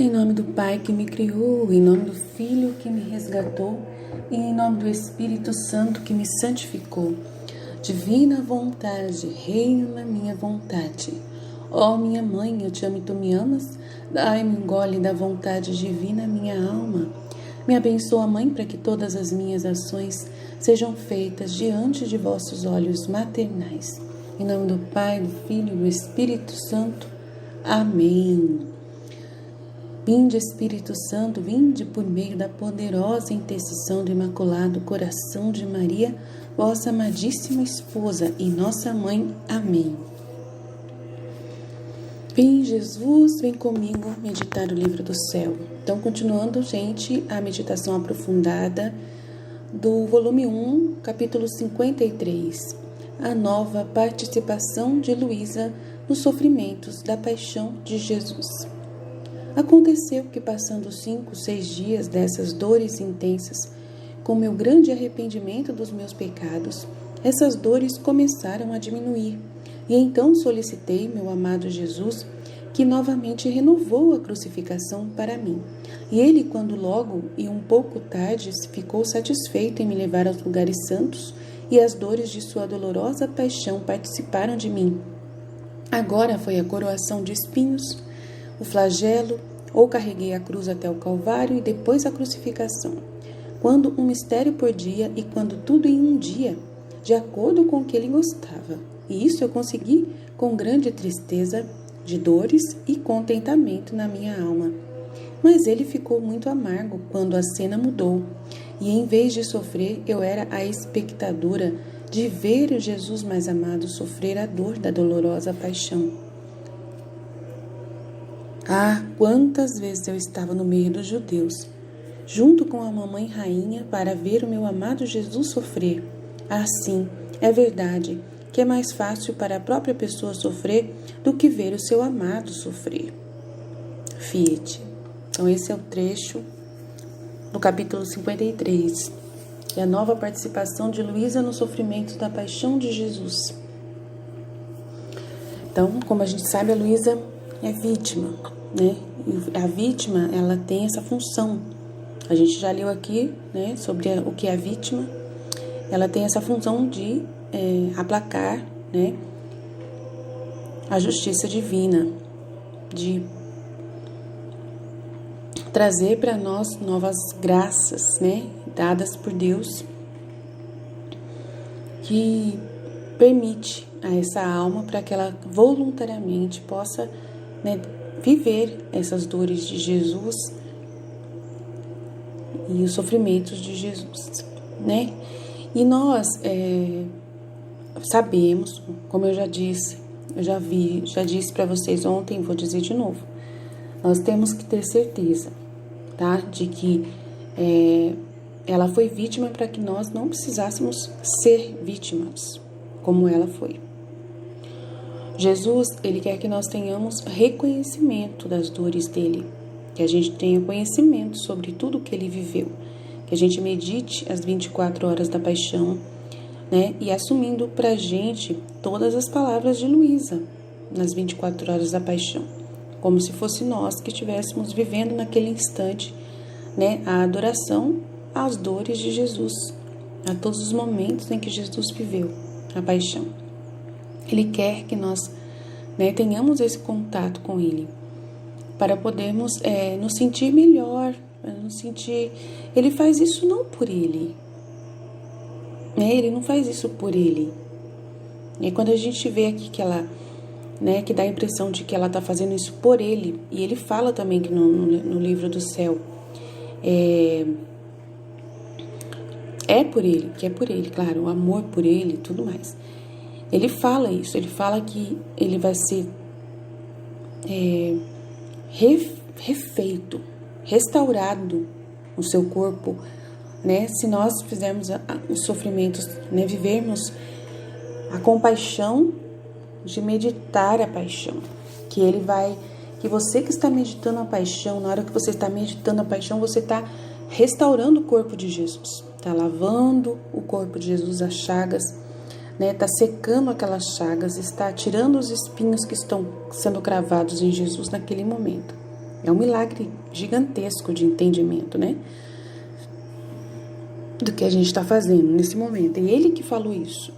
Em nome do Pai que me criou, em nome do Filho que me resgatou, e em nome do Espírito Santo que me santificou. Divina vontade, reina na minha vontade. Ó minha mãe, eu te amo e tu me amas? Dai-me um gole da vontade divina, minha alma. Me abençoa, Mãe, para que todas as minhas ações sejam feitas diante de vossos olhos maternais. Em nome do Pai, do Filho e do Espírito Santo. Amém. Vinde, Espírito Santo, vinde por meio da poderosa intercessão do Imaculado Coração de Maria, vossa amadíssima esposa e nossa mãe. Amém. Vem, Jesus, vem comigo meditar o livro do céu. Então, continuando, gente, a meditação aprofundada do volume 1, capítulo 53, a nova participação de Luísa nos sofrimentos da paixão de Jesus. Aconteceu que, passando 5, 6 dias dessas dores intensas, com meu grande arrependimento dos meus pecados, essas dores começaram a diminuir, e então solicitei meu amado Jesus, que novamente renovou a crucificação para mim. E ele, quando logo e um pouco tarde ficou satisfeito em me levar aos lugares santos, e as dores de sua dolorosa paixão participaram de mim. Agora foi a coroação de espinhos, o flagelo, ou carreguei a cruz até o Calvário e depois a crucificação. Quando um mistério por dia e quando tudo em um dia, de acordo com o que ele gostava. E isso eu consegui com grande tristeza, de dores e contentamento na minha alma. Mas ele ficou muito amargo quando a cena mudou, e em vez de sofrer, eu era a espectadora de ver o Jesus mais amado sofrer a dor da dolorosa paixão. Ah, quantas vezes eu estava no meio dos judeus, junto com a mamãe rainha, para ver o meu amado Jesus sofrer. Ah, sim, é verdade que é mais fácil para a própria pessoa sofrer do que ver o seu amado sofrer. Fiat. Então esse é o trecho do capítulo 53, e a nova participação de Luísa no sofrimento da paixão de Jesus. Então, como a gente sabe, a Luísa é vítima, né? E a vítima, ela tem essa função. A gente já leu aqui, né, sobre o que é a vítima. Ela tem essa função de aplacar, né, a justiça divina, de trazer para nós novas graças, né, dadas por Deus, que permite a essa alma para que ela voluntariamente possa, né, viver essas dores de Jesus e os sofrimentos de Jesus, né? E nós sabemos, como eu já disse, já disse para vocês ontem, vou dizer de novo, nós temos que ter certeza, tá? De que ela foi vítima para que nós não precisássemos ser vítimas, como ela foi. Jesus, ele quer que nós tenhamos reconhecimento das dores dele, que a gente tenha conhecimento sobre tudo que ele viveu, que a gente medite as 24 horas da paixão, né? E assumindo pra gente todas as palavras de Luísa nas 24 horas da paixão, como se fosse nós que estivéssemos vivendo naquele instante, né, a adoração às dores de Jesus, a todos os momentos em que Jesus viveu a paixão. Ele quer que nós, né, tenhamos esse contato com ele, para podermos nos sentir melhor, nos sentir... Ele faz isso não por ele, né? Ele não faz isso por ele. E quando a gente vê aqui que ela, né, que dá a impressão de que ela está fazendo isso por ele, e ele fala também que no livro do céu, é por ele, que é por ele, claro, o amor por ele e tudo mais. Ele fala isso, ele fala que ele vai ser refeito, restaurado o seu corpo, né? Se nós fizermos os sofrimentos, né, vivermos a compaixão de meditar a paixão, que você que está meditando a paixão, na hora que você está meditando a paixão, você está restaurando o corpo de Jesus, está lavando o corpo de Jesus, as chagas, né, está secando aquelas chagas, está tirando os espinhos que estão sendo cravados em Jesus naquele momento. É um milagre gigantesco de entendimento, né? Do que a gente está fazendo nesse momento. É ele que falou isso.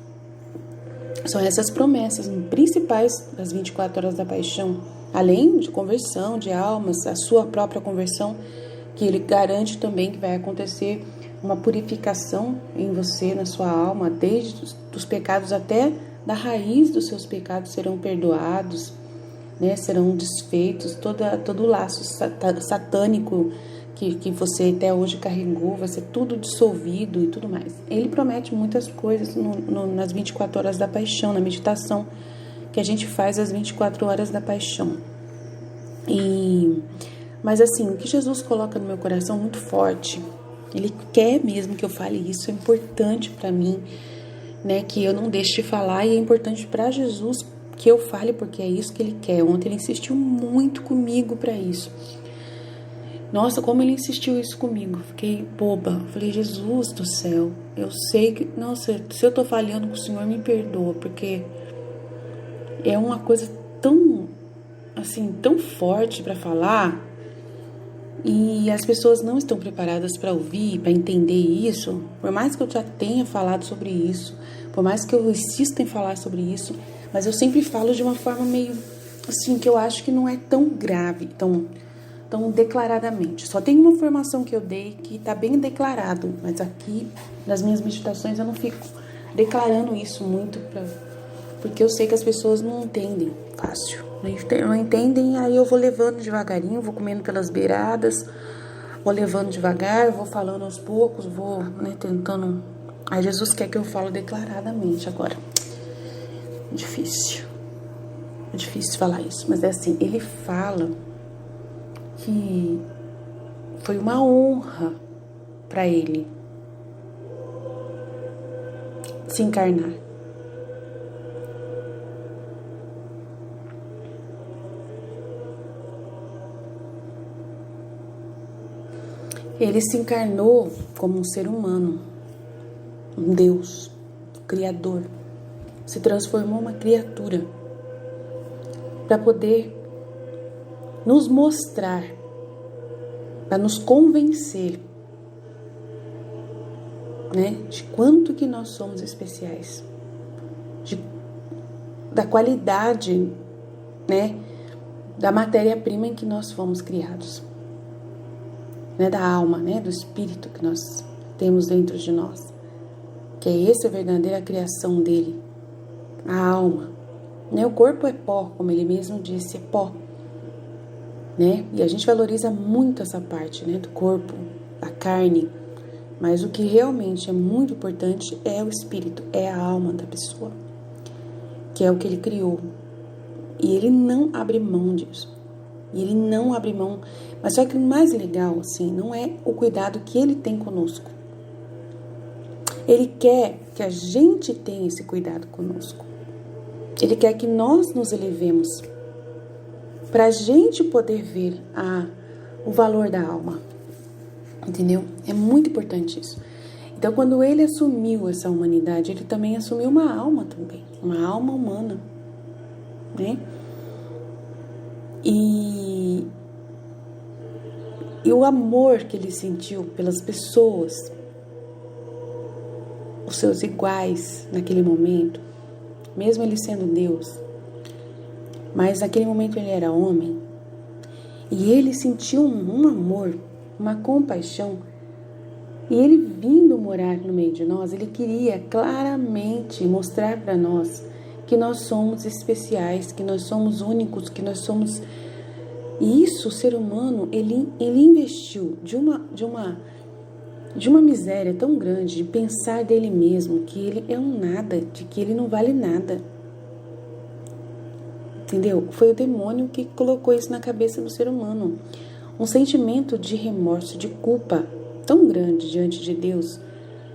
São essas promessas principais das 24 horas da paixão. Além de conversão de almas, a sua própria conversão, que ele garante também que vai acontecer uma purificação em você, na sua alma, desde os pecados até da raiz dos seus pecados serão perdoados, né? Serão desfeitos, todo o laço satânico que você até hoje carregou, vai ser tudo dissolvido e tudo mais. Ele promete muitas coisas nas 24 horas da paixão, na meditação que a gente faz às 24 horas da paixão. Mas assim, o que Jesus coloca no meu coração muito forte, ele quer mesmo que eu fale isso, é importante para mim, né, que eu não deixe de falar, e é importante para Jesus que eu fale, porque é isso que ele quer. Ontem ele insistiu muito comigo para isso. Nossa, como ele insistiu isso comigo. Fiquei boba. Falei, Jesus do céu, eu sei que... Nossa, se eu tô falhando com o Senhor, me perdoa, porque é uma coisa tão, assim, tão forte para falar, e as pessoas não estão preparadas para ouvir, para entender isso. Por mais que eu já tenha falado sobre isso, por mais que eu insista em falar sobre isso, mas eu sempre falo de uma forma meio, assim, que eu acho que não é tão grave, tão declaradamente. Só tem uma formação que eu dei que está bem declarado, mas aqui nas minhas meditações eu não fico declarando isso muito, porque eu sei que as pessoas não entendem fácil, não entendem, aí eu vou levando devagarinho, vou comendo pelas beiradas, vou levando devagar, vou falando aos poucos, vou, né, tentando. Aí Jesus quer que eu falo declaradamente agora. É difícil falar isso, mas é assim, ele fala que foi uma honra para ele se encarnar. Ele se encarnou como um ser humano, um Deus, um Criador, se transformou uma criatura para poder nos mostrar, para nos convencer, né, de quanto que nós somos especiais, da qualidade, né, da matéria-prima em que nós fomos criados, né, da alma, né, do espírito que nós temos dentro de nós, que é essa a verdadeira criação dele, a alma, né, o corpo é pó, como ele mesmo disse, é pó. Né? E a gente valoriza muito essa parte, né, do corpo, da carne, mas o que realmente é muito importante é o espírito, é a alma da pessoa, que é o que ele criou. E ele não abre mão disso. E ele não abre mão. Mas só que o mais legal, assim, não é o cuidado que ele tem conosco. Ele quer que a gente tenha esse cuidado conosco. Ele quer que nós nos elevemos para a gente poder ver o valor da alma, entendeu? É muito importante isso. Então, quando ele assumiu essa humanidade, ele também assumiu uma alma também, uma alma humana, né? E o amor que ele sentiu pelas pessoas, os seus iguais naquele momento, mesmo ele sendo Deus, mas naquele momento ele era homem, e ele sentiu um amor, uma compaixão, e ele vindo morar no meio de nós, ele queria claramente mostrar para nós que nós somos especiais, que nós somos únicos, que nós somos... E isso, o ser humano, ele investiu de uma miséria tão grande, de pensar dele mesmo, que ele é um nada, de que ele não vale nada. Entendeu? Foi o demônio que colocou isso na cabeça do ser humano. Um sentimento de remorso, de culpa tão grande diante de Deus,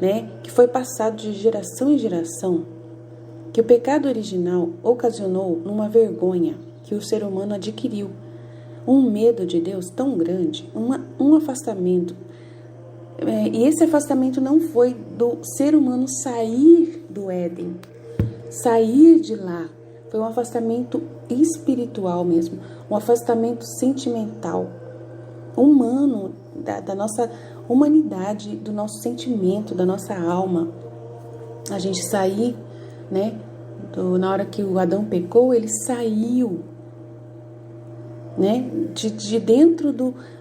né? Que foi passado de geração em geração, que o pecado original ocasionou numa vergonha que o ser humano adquiriu. Um medo de Deus tão grande, um afastamento. E esse afastamento não foi do ser humano sair do Éden, sair de lá, Foi um afastamento espiritual mesmo, um afastamento sentimental, humano, da nossa humanidade, do nosso sentimento, da nossa alma. A gente sair, né? Na hora que o Adão pecou, ele saiu, né? De dentro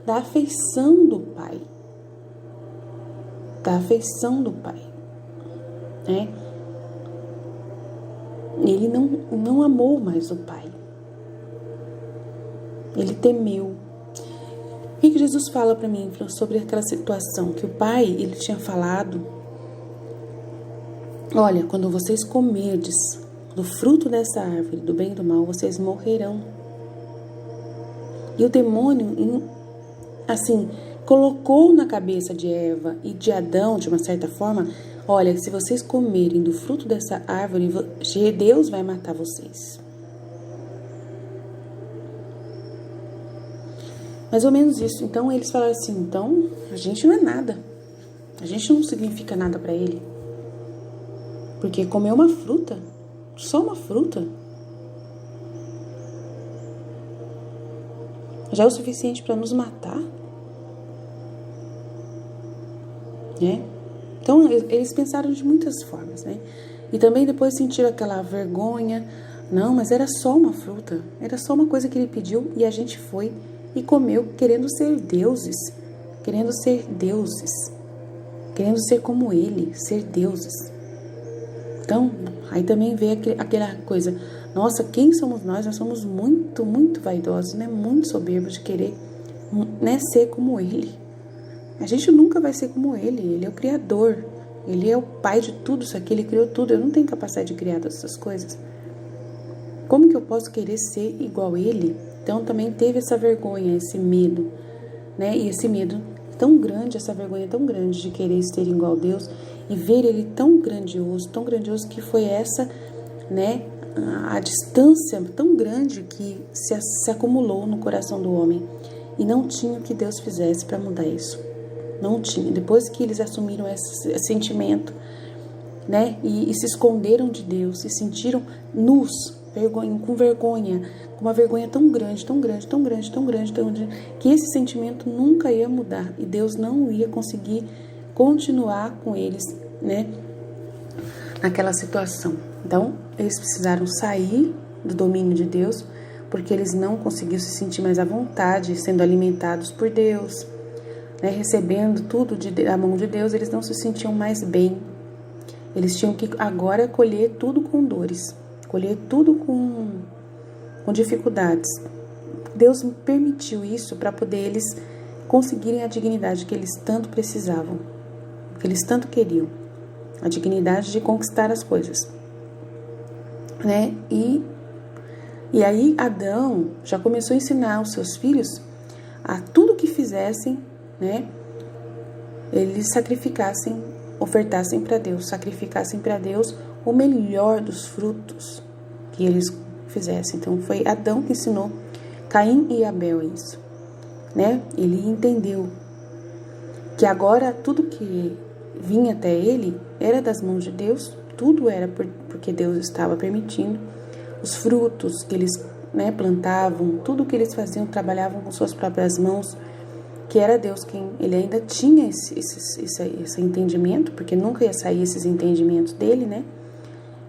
da afeição do Pai. Da afeição do Pai, né? Ele não amou mais o Pai. Ele temeu. O que Jesus fala para mim sobre aquela situação? Que o Pai, ele tinha falado: olha, quando vocês comerdes do fruto dessa árvore, do bem e do mal, vocês morrerão. E o demônio, assim, colocou na cabeça de Eva e de Adão, de uma certa forma: olha, se vocês comerem do fruto dessa árvore, Deus vai matar vocês. Mais ou menos isso. Então eles falaram assim: então a gente não é nada, a gente não significa nada para ele, porque comer uma fruta, só uma fruta, já é o suficiente para nos matar, né? Então eles pensaram de muitas formas, né? E também depois sentiram aquela vergonha. Não, mas era só uma fruta, era só uma coisa que ele pediu e a gente foi e comeu, querendo ser deuses, querendo ser como ele, ser deuses. Então, aí também veio aquela coisa: nossa, quem somos nós? Nós somos muito, muito vaidosos, né? Muito soberbos de querer, né, ser como ele. A gente nunca vai ser como ele. Ele é o Criador, ele é o Pai de tudo isso aqui, ele criou tudo. Eu não tenho capacidade de criar todas essas coisas. Como que eu posso querer ser igual a ele? Então também teve essa vergonha, esse medo, né? E esse medo tão grande, essa vergonha tão grande de querer ser igual a Deus e ver ele tão grandioso que foi essa, né? A distância tão grande que se acumulou no coração do homem. E não tinha o que Deus fizesse para mudar isso. Não tinha. Depois que eles assumiram esse sentimento, né? E se esconderam de Deus, se sentiram nus, com vergonha, com uma vergonha tão grande, que esse sentimento nunca ia mudar e Deus não ia conseguir continuar com eles, né, naquela situação. Então, eles precisaram sair do domínio de Deus, porque eles não conseguiam se sentir mais à vontade, sendo alimentados por Deus, né, recebendo tudo da mão de Deus, eles não se sentiam mais bem. Eles tinham que agora colher tudo com dores, colher tudo com dificuldades. Deus permitiu isso para poder eles conseguirem a dignidade que eles tanto precisavam, que eles tanto queriam, a dignidade de conquistar as coisas, né? E aí Adão já começou a ensinar os seus filhos a tudo que fizessem, né? Eles ofertassem para Deus, sacrificassem para Deus o melhor dos frutos que eles fizessem. Então foi Adão que ensinou Caim e Abel isso, né? Ele entendeu que agora tudo que vinha até ele era das mãos de Deus, tudo era porque Deus estava permitindo. Os frutos que eles, né, plantavam, tudo que eles faziam, trabalhavam com suas próprias mãos, que era Deus quem... Ele ainda tinha esse entendimento, porque nunca ia sair esses entendimentos dele, né?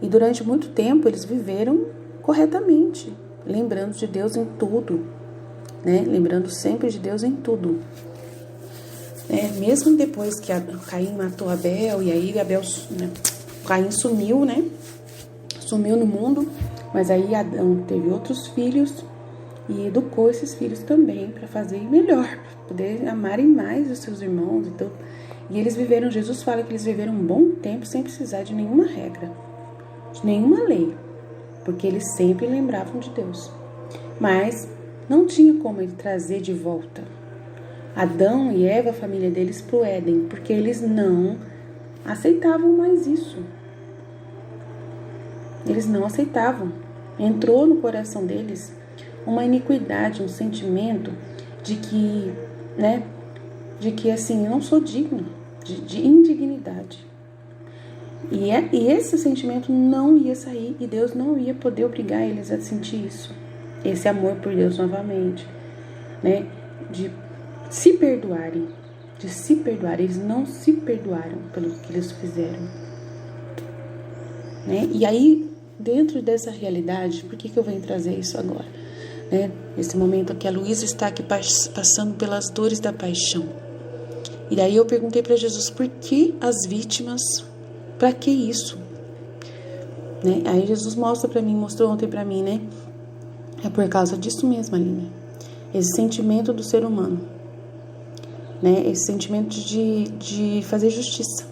E durante muito tempo eles viveram corretamente, lembrando de Deus em tudo, né? Lembrando sempre de Deus em tudo. Mesmo depois que Caim matou Abel, e aí Caim sumiu, né? Sumiu no mundo, mas aí Adão teve outros filhos e educou esses filhos também para fazer melhor, para poder amarem mais os seus irmãos. Então, e eles viveram, Jesus fala que eles viveram um bom tempo sem precisar de nenhuma regra, de nenhuma lei, porque eles sempre lembravam de Deus. Mas não tinha como ele trazer de volta Adão e Eva, a família deles, para o Éden, porque eles não aceitavam mais isso. Eles não aceitavam. Entrou no coração deles uma iniquidade, um sentimento de que, né, assim, eu não sou digno, de indignidade. E esse sentimento não ia sair e Deus não ia poder obrigar eles a sentir isso. Esse amor por Deus novamente, né? De se perdoarem, Eles não se perdoaram pelo que eles fizeram, né? E aí, dentro dessa realidade, por que eu venho trazer isso agora? Né? Nesse momento que a Luísa está aqui passando pelas dores da paixão. E daí eu perguntei para Jesus, por que as vítimas? Para que isso? Né? Aí Jesus mostrou ontem para mim, né? É por causa disso mesmo, Aline. Esse sentimento do ser humano, né? Esse sentimento de fazer justiça.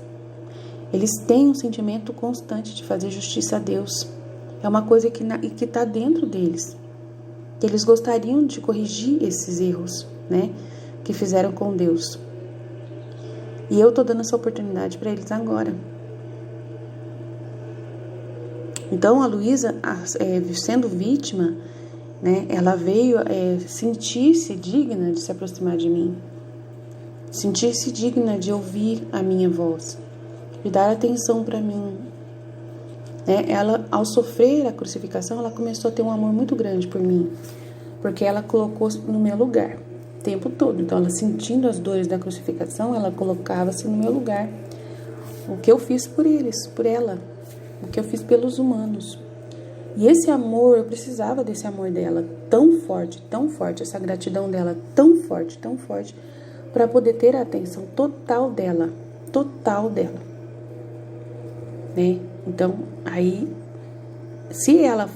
Eles têm um sentimento constante de fazer justiça a Deus. É uma coisa que está dentro deles. Que eles gostariam de corrigir esses erros, né? Que fizeram com Deus. E eu estou dando essa oportunidade para eles agora. Então, a Luísa, sendo vítima, né, ela veio sentir-se digna de se aproximar de mim. Sentir-se digna de ouvir a minha voz. De dar atenção para mim. Né? Ela, ao sofrer a crucificação, ela começou a ter um amor muito grande por mim. Porque ela colocou no meu lugar o tempo todo. Então, ela sentindo as dores da crucificação, ela colocava-se no meu lugar. O que eu fiz por eles, por ela. O que eu fiz pelos humanos. E esse amor, eu precisava desse amor dela tão forte, essa gratidão dela tão forte, para poder ter a atenção total dela. Né? Então, aí, se ela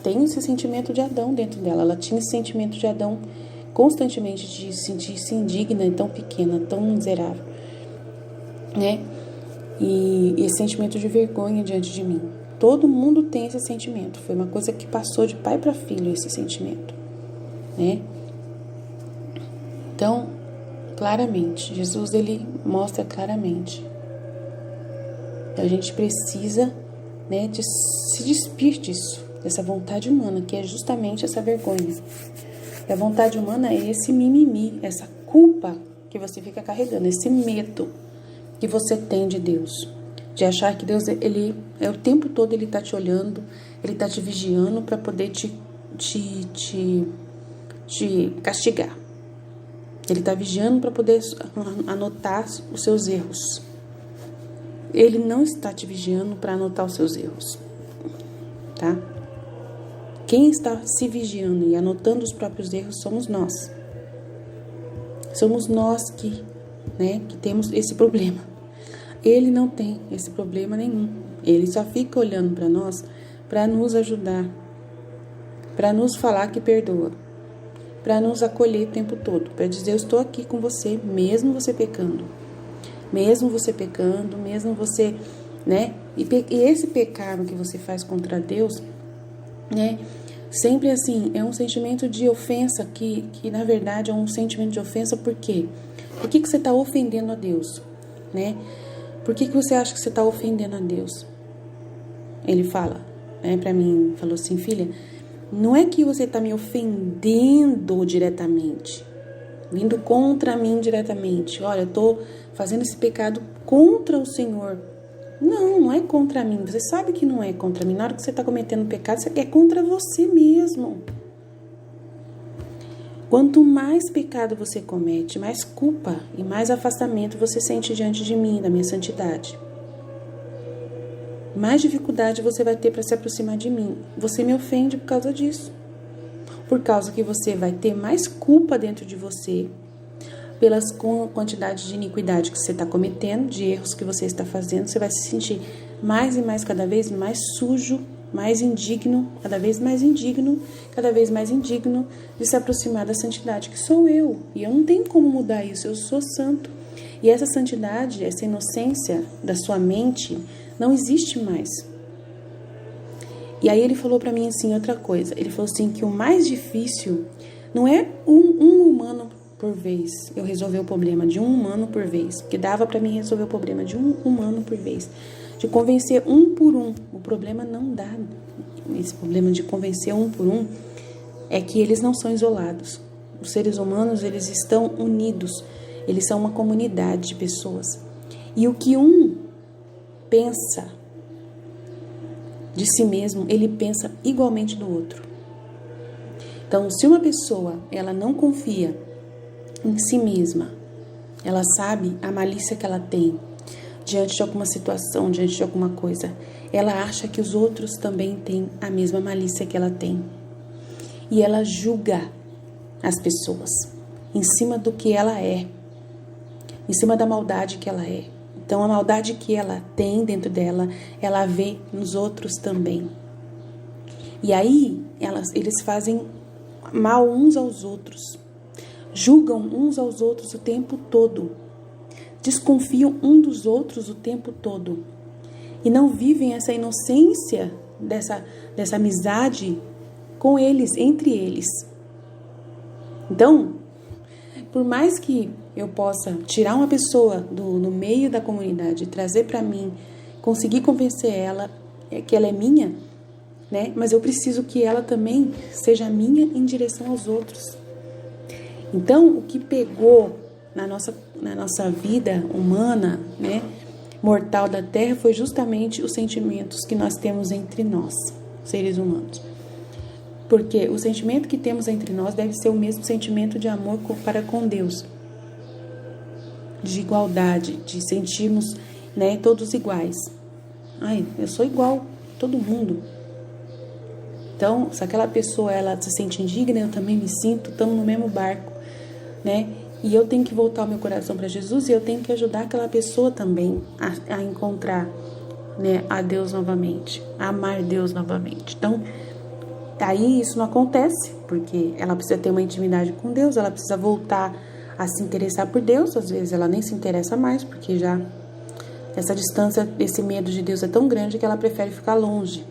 tem esse sentimento de Adão dentro dela, ela tinha esse sentimento de Adão constantemente de sentir-se indigna, tão pequena, tão miserável, né? E esse sentimento de vergonha diante de mim. Todo mundo tem esse sentimento. Foi uma coisa que passou de pai para filho, esse sentimento, né? Então, claramente, Jesus, ele mostra claramente. A gente precisa, né, de se despir disso, dessa vontade humana, que é justamente essa vergonha. E a vontade humana é esse mimimi, essa culpa que você fica carregando, esse medo que você tem de Deus, de achar que Deus, ele é o tempo todo, ele tá te olhando, ele tá te vigiando para poder te castigar. Ele tá vigiando para poder anotar os seus erros. Ele não está te vigiando para anotar os seus erros, tá? Quem está se vigiando e anotando os próprios erros somos nós. Somos nós que temos esse problema. Ele não tem esse problema nenhum. Ele só fica olhando para nós para nos ajudar, para nos falar que perdoa, para nos acolher o tempo todo, para dizer, eu estou aqui com você, mesmo você pecando. Mesmo você, né? E esse pecado que você faz contra Deus, né? Sempre assim, é um sentimento de ofensa que na verdade é um sentimento de ofensa, por quê? Por que você está ofendendo a Deus, né? Por que você acha que você está ofendendo a Deus? Ele fala, né, para mim, falou assim, filha, não é que você está me ofendendo diretamente, vindo contra mim diretamente. Olha, eu estou fazendo esse pecado contra o Senhor. Não é contra mim. Você sabe que não é contra mim. Na hora que você está cometendo pecado, é contra você mesmo. Quanto mais pecado você comete, mais culpa e mais afastamento você sente diante de mim, da minha santidade. Mais dificuldade você vai ter para se aproximar de mim. Você me ofende por causa disso. Por causa que você vai ter mais culpa dentro de você, pelas quantidade de iniquidade que você está cometendo, de erros que você está fazendo, você vai se sentir mais e mais, cada vez mais sujo, mais indigno, cada vez mais indigno de se aproximar da santidade, que sou eu. E eu não tenho como mudar isso, eu sou santo. E essa santidade, essa inocência da sua mente não existe mais. E aí ele falou para mim assim, outra coisa. Ele falou assim, que o mais difícil não é um humano por vez. Eu resolver o problema de um humano por vez. Porque dava para mim resolver o problema de um humano por vez. De convencer um por um. O problema não dá. Esse problema de convencer um por um é que eles não são isolados. Os seres humanos, eles estão unidos. Eles são uma comunidade de pessoas. E o que um pensa de si mesmo, ele pensa igualmente do outro. Então, se uma pessoa, ela não confia em si mesma, ela sabe a malícia que ela tem diante de alguma situação, diante de alguma coisa, ela acha que os outros também têm a mesma malícia que ela tem. E ela julga as pessoas em cima do que ela é, em cima da maldade que ela é. Então, a maldade que ela tem dentro dela, ela vê nos outros também. E aí, eles fazem mal uns aos outros, julgam uns aos outros o tempo todo, desconfiam um dos outros o tempo todo e não vivem essa inocência dessa amizade com eles, entre eles. Então, por mais que eu possa tirar uma pessoa no meio da comunidade, trazer para mim, conseguir convencer ela que ela é minha, né? Mas eu preciso que ela também seja minha em direção aos outros. Então, o que pegou na nossa vida humana, né, mortal da Terra, foi justamente os sentimentos que nós temos entre nós, seres humanos. Porque o sentimento que temos entre nós deve ser o mesmo sentimento de amor para com Deus, de igualdade, de sentirmos, né, todos iguais. Ai, eu sou igual a todo mundo. Então, se aquela pessoa ela se sente indigna, eu também me sinto, estamos no mesmo barco, né? E eu tenho que voltar o meu coração para Jesus e eu tenho que ajudar aquela pessoa também a encontrar, né, a Deus novamente, a amar Deus novamente. Então, aí isso não acontece, porque ela precisa ter uma intimidade com Deus, ela precisa voltar a se interessar por Deus. Às vezes ela nem se interessa mais, porque já essa distância, esse medo de Deus é tão grande que ela prefere ficar longe,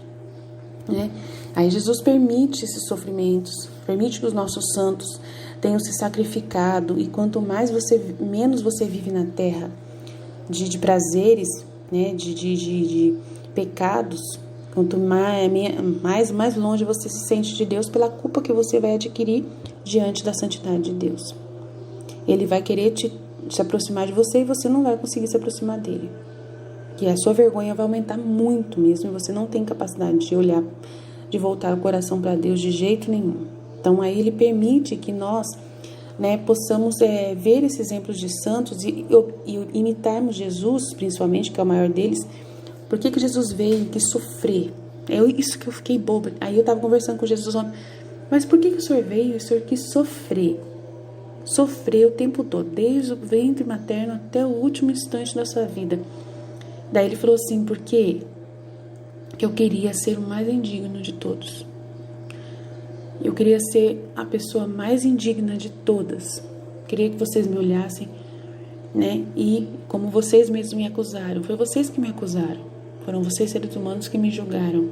né? Aí Jesus permite esses sofrimentos, permite que os nossos santos tenham se sacrificado, e quanto menos você vive na terra de prazeres, né, de pecados, quanto mais longe você se sente de Deus pela culpa que você vai adquirir diante da santidade de Deus. Ele vai querer se aproximar de você e você não vai conseguir se aproximar dele. Que a sua vergonha vai aumentar muito mesmo, e você não tem capacidade de olhar, de voltar o coração para Deus de jeito nenhum. Então aí ele permite que nós, né, possamos ver esses exemplos de santos e imitarmos Jesus, principalmente, que é o maior deles. Por que Jesus veio que sofrer? Isso que eu fiquei boba. Aí eu estava conversando com Jesus ontem. Mas por que o Senhor veio? O Senhor quis sofrer. Sofrer o tempo todo, desde o ventre materno até o último instante da sua vida. Daí ele falou assim, porque eu queria ser o mais indigno de todos. Eu queria ser a pessoa mais indigna de todas. Queria que vocês me olhassem, né? E como vocês mesmos me acusaram. Foi vocês que me acusaram. Foram vocês, seres humanos, que me julgaram,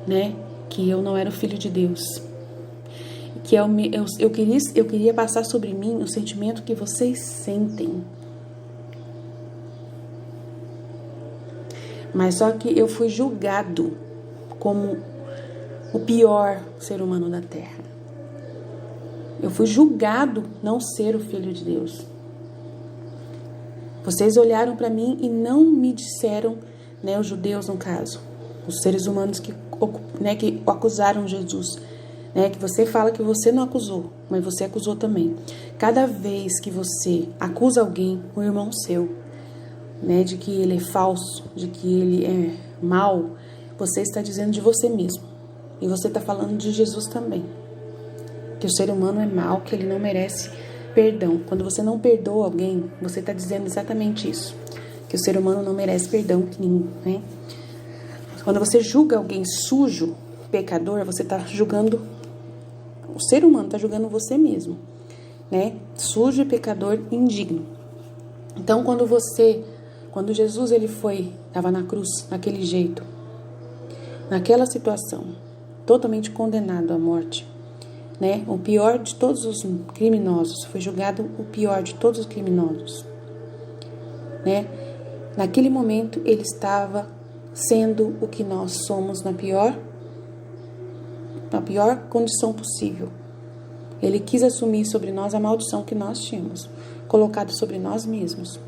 né? Que eu não era o filho de Deus. Que eu queria passar sobre mim o sentimento que vocês sentem. Mas só que eu fui julgado como o pior ser humano da Terra. Eu fui julgado não ser o filho de Deus. Vocês olharam para mim e não me disseram, né, os judeus no caso, os seres humanos que acusaram Jesus, né, que você fala que você não acusou, mas você acusou também. Cada vez que você acusa alguém, um irmão seu, né, de que ele é falso, de que ele é mau, você está dizendo de você mesmo. E você está falando de Jesus também. Que o ser humano é mau, que ele não merece perdão. Quando você não perdoa alguém, você está dizendo exatamente isso. Que o ser humano não merece perdão, né? Quando você julga alguém sujo, pecador, você está julgando, o ser humano está julgando você mesmo, né? Sujo e pecador, indigno. Então, quando Jesus estava na cruz, daquele jeito, naquela situação, totalmente condenado à morte, né? O pior de todos os criminosos, foi julgado o pior de todos os criminosos, né? Naquele momento, ele estava sendo o que nós somos na pior condição possível. Ele quis assumir sobre nós a maldição que nós tínhamos colocado sobre nós mesmos.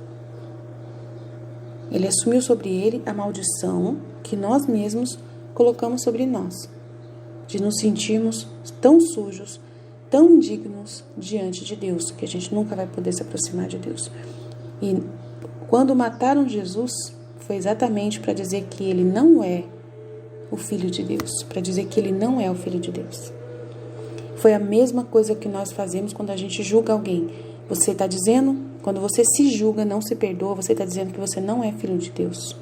Ele assumiu sobre ele a maldição que nós mesmos colocamos sobre nós, de nos sentirmos tão sujos, tão indignos diante de Deus, que a gente nunca vai poder se aproximar de Deus. E quando mataram Jesus, foi exatamente para dizer que ele não é o Filho de Deus, para dizer que ele não é o Filho de Deus. Foi a mesma coisa que nós fazemos quando a gente julga alguém. Você está dizendo, quando você se julga, não se perdoa, você está dizendo que você não é filho de Deus.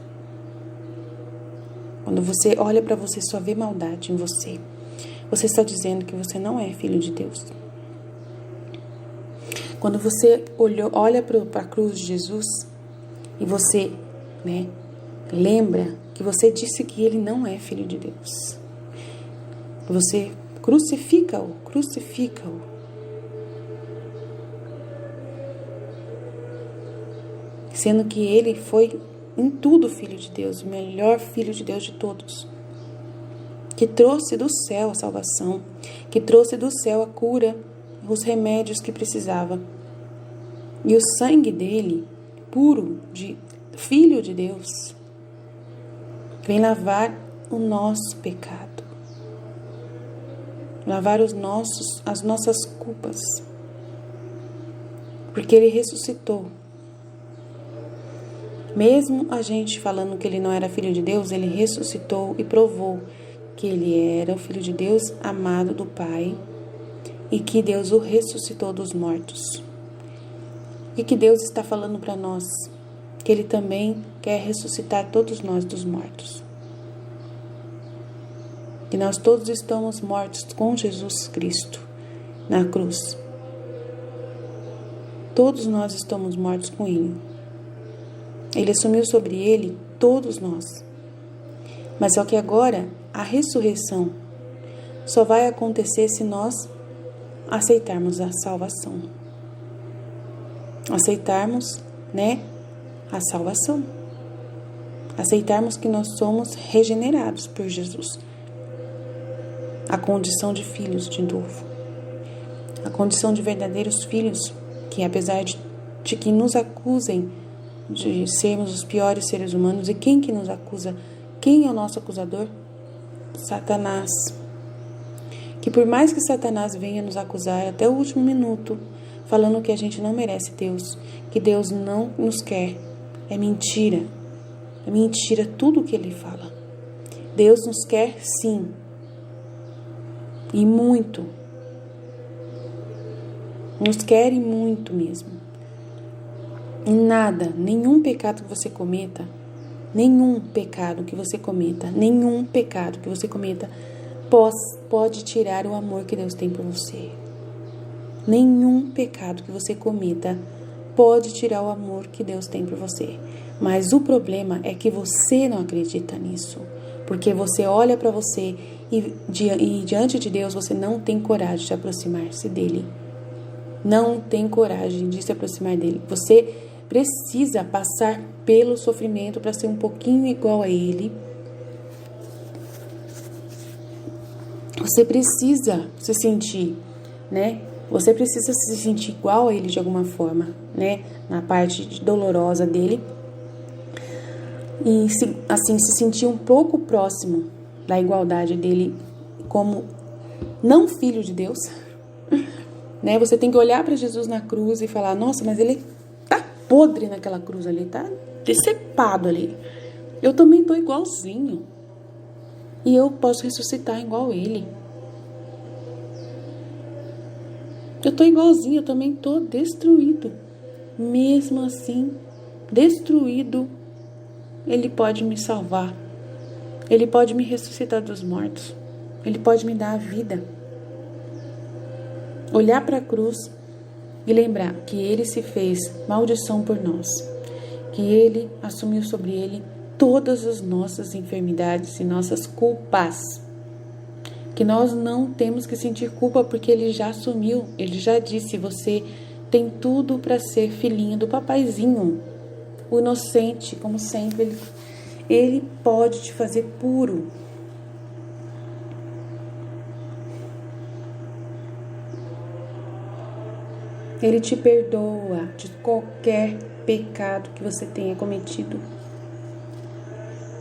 Quando você olha para você, só vê maldade em você. Você está dizendo que você não é filho de Deus. Quando você olha para a cruz de Jesus e você, lembra que você disse que ele não é filho de Deus. Você crucifica-o. Sendo que ele foi em tudo filho de Deus, o melhor filho de Deus de todos. Que trouxe do céu a salvação, que trouxe do céu a cura, os remédios que precisava. E o sangue dele, puro, de Filho de Deus, vem lavar o nosso pecado, lavar as nossas culpas, porque ele ressuscitou. Mesmo a gente falando que ele não era filho de Deus, ele ressuscitou e provou que ele era o Filho de Deus, amado do Pai, e que Deus o ressuscitou dos mortos. E que Deus está falando para nós que ele também quer ressuscitar todos nós dos mortos. Que nós todos estamos mortos com Jesus Cristo na cruz. Todos nós estamos mortos com ele. Ele assumiu sobre ele todos nós. Mas só que agora a ressurreição só vai acontecer se nós aceitarmos a salvação. Aceitarmos, a salvação. Aceitarmos que nós somos regenerados por Jesus. A condição de filhos de novo. A condição de verdadeiros filhos, que apesar de que nos acusem de sermos os piores seres humanos, e quem que nos acusa? Quem é o nosso acusador? Satanás. Que por mais que Satanás venha nos acusar até o último minuto, falando que a gente não merece Deus, que Deus não nos quer, é mentira. É mentira tudo o que ele fala. Deus nos quer sim. E muito. Nos quer e muito mesmo. E nada, nenhum pecado que você cometa, pode tirar o amor que Deus tem por você. Nenhum pecado que você cometa pode tirar o amor que Deus tem por você. Mas o problema é que você não acredita nisso. Porque você olha para você e diante de Deus você não tem coragem de aproximar-se dele. Não tem coragem de se aproximar dele. Você precisa passar pelo sofrimento para ser um pouquinho igual a ele. Você precisa se sentir, Você precisa se sentir igual a ele de alguma forma, Na parte dolorosa dele. E se sentir um pouco próximo da igualdade dele como não filho de Deus. Você tem que olhar para Jesus na cruz e falar, nossa, mas ele tá podre naquela cruz ali, tá decepado ali. Eu também tô igualzinho. E eu posso ressuscitar igual ele. Eu tô igualzinho, eu também tô destruído. Mesmo assim, destruído, ele pode me salvar. Ele pode me ressuscitar dos mortos. Ele pode me dar a vida. Olhar para a cruz e lembrar que ele se fez maldição por nós. Que ele assumiu sobre ele todas as nossas enfermidades e nossas culpas. Que nós não temos que sentir culpa porque ele já assumiu. Ele já disse, você tem tudo para ser filhinho do papaizinho. O inocente, como sempre, ele pode te fazer puro. Ele te perdoa de qualquer pecado que você tenha cometido.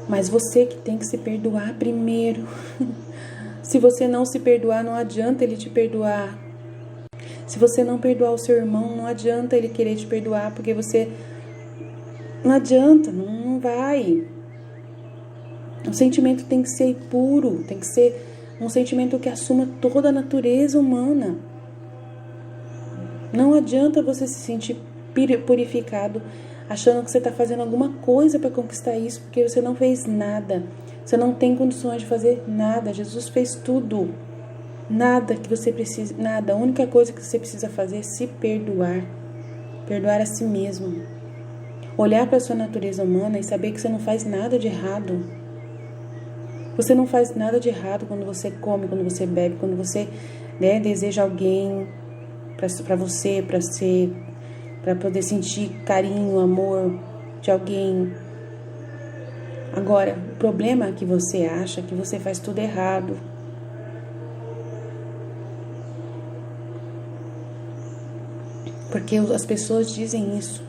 Mas você que tem que se perdoar primeiro. Se você não se perdoar, não adianta ele te perdoar. Se você não perdoar o seu irmão, não adianta ele querer te perdoar, porque você... Não adianta, não vai. O sentimento tem que ser puro, tem que ser um sentimento que assuma toda a natureza humana. Não adianta você se sentir purificado, achando que você está fazendo alguma coisa para conquistar isso, porque você não fez nada. Você não tem condições de fazer nada. Jesus fez tudo. Nada que você precisa, nada. A única coisa que você precisa fazer é se perdoar. Perdoar a si mesmo. Olhar para a sua natureza humana e saber que você não faz nada de errado. Você não faz nada de errado quando você come, quando você bebe, quando você deseja alguém para você, para poder sentir carinho, amor de alguém. Agora, o problema é que você acha que você faz tudo errado. Porque as pessoas dizem isso.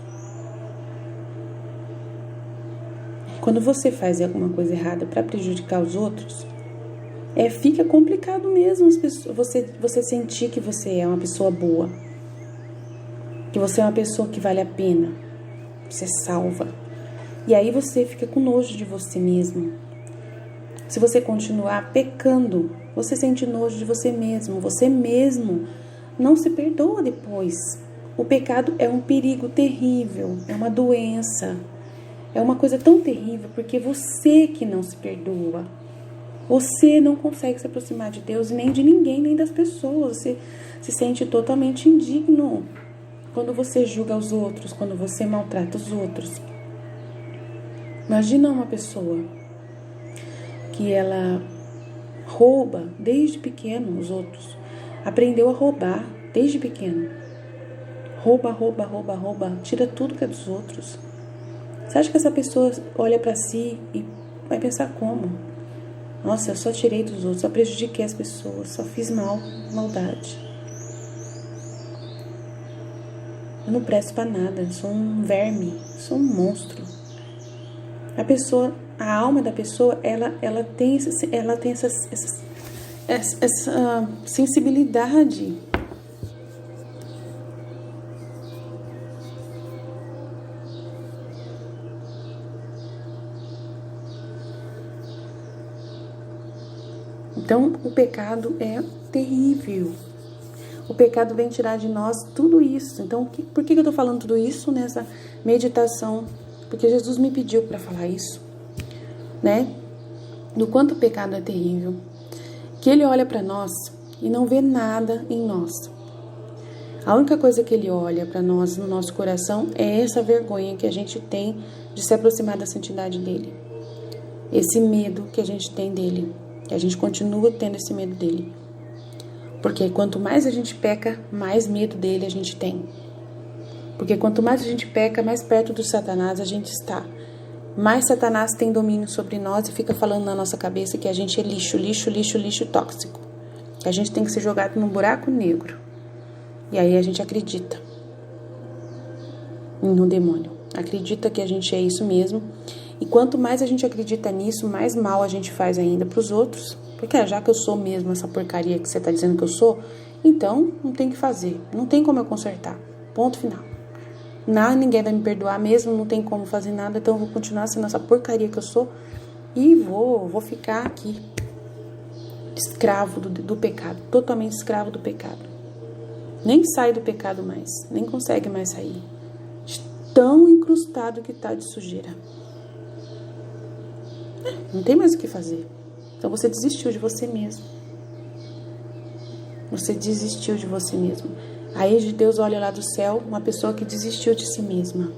Quando você faz alguma coisa errada para prejudicar os outros, fica complicado mesmo você sentir que você é uma pessoa boa. Que você é uma pessoa que vale a pena. Você salva. E aí você fica com nojo de você mesmo. Se você continuar pecando, você sente nojo de você mesmo. Você mesmo não se perdoa depois. O pecado é um perigo terrível. É uma doença. É uma coisa tão terrível porque você que não se perdoa. Você não consegue se aproximar de Deus, nem de ninguém, nem das pessoas. Você se sente totalmente indigno quando você julga os outros, quando você maltrata os outros. Imagina uma pessoa que ela rouba desde pequeno os outros. Aprendeu a roubar desde pequeno. Rouba, tira tudo que é dos outros. Você acha que essa pessoa olha pra si e vai pensar como? Nossa, eu só tirei dos outros, só prejudiquei as pessoas, só fiz maldade. Eu não presto pra nada, eu sou um verme, sou um monstro. A alma da pessoa, ela tem essa sensibilidade. Então, o pecado é terrível. O pecado vem tirar de nós tudo isso. Então, por que eu estou falando tudo isso nessa meditação? Porque Jesus me pediu para falar isso, né? Do quanto o pecado é terrível. Que ele olha para nós e não vê nada em nós. A única coisa que ele olha para nós no nosso coração é essa vergonha que a gente tem de se aproximar da santidade dele. Esse medo que a gente tem dele. E a gente continua tendo esse medo dele. Porque quanto mais a gente peca, mais medo dele a gente tem. Porque quanto mais a gente peca, mais perto do Satanás a gente está. Mais Satanás tem domínio sobre nós e fica falando na nossa cabeça que a gente é lixo tóxico. Que a gente tem que ser jogado num buraco negro. E aí a gente acredita no demônio. Acredita que a gente é isso mesmo. E quanto mais a gente acredita nisso, mais mal a gente faz ainda para os outros. Porque já que eu sou mesmo essa porcaria que você está dizendo que eu sou, então não tem o que fazer. Não tem como eu consertar. Ponto final. Ninguém vai me perdoar mesmo, não tem como fazer nada. Então eu vou continuar sendo essa porcaria que eu sou. E vou ficar aqui. Escravo do pecado. Totalmente escravo do pecado. Nem sai do pecado mais. Nem consegue mais sair. Tão incrustado que está de sujeira. Não tem mais o que fazer. Então você desistiu de você mesmo. Você desistiu de você mesmo. Aí Deus olha lá do céu uma pessoa que desistiu de si mesma.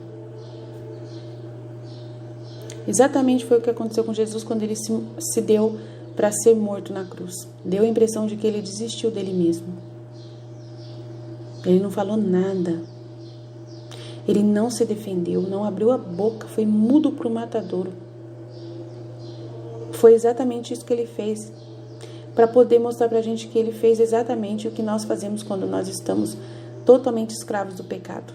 Exatamente foi o que aconteceu com Jesus quando ele se deu para ser morto na cruz. Deu a impressão de que ele desistiu dele mesmo. Ele não falou nada. Ele não se defendeu, não abriu a boca, foi mudo para o matadouro. Foi exatamente isso que ele fez, para poder mostrar para a gente que ele fez exatamente o que nós fazemos quando nós estamos totalmente escravos do pecado.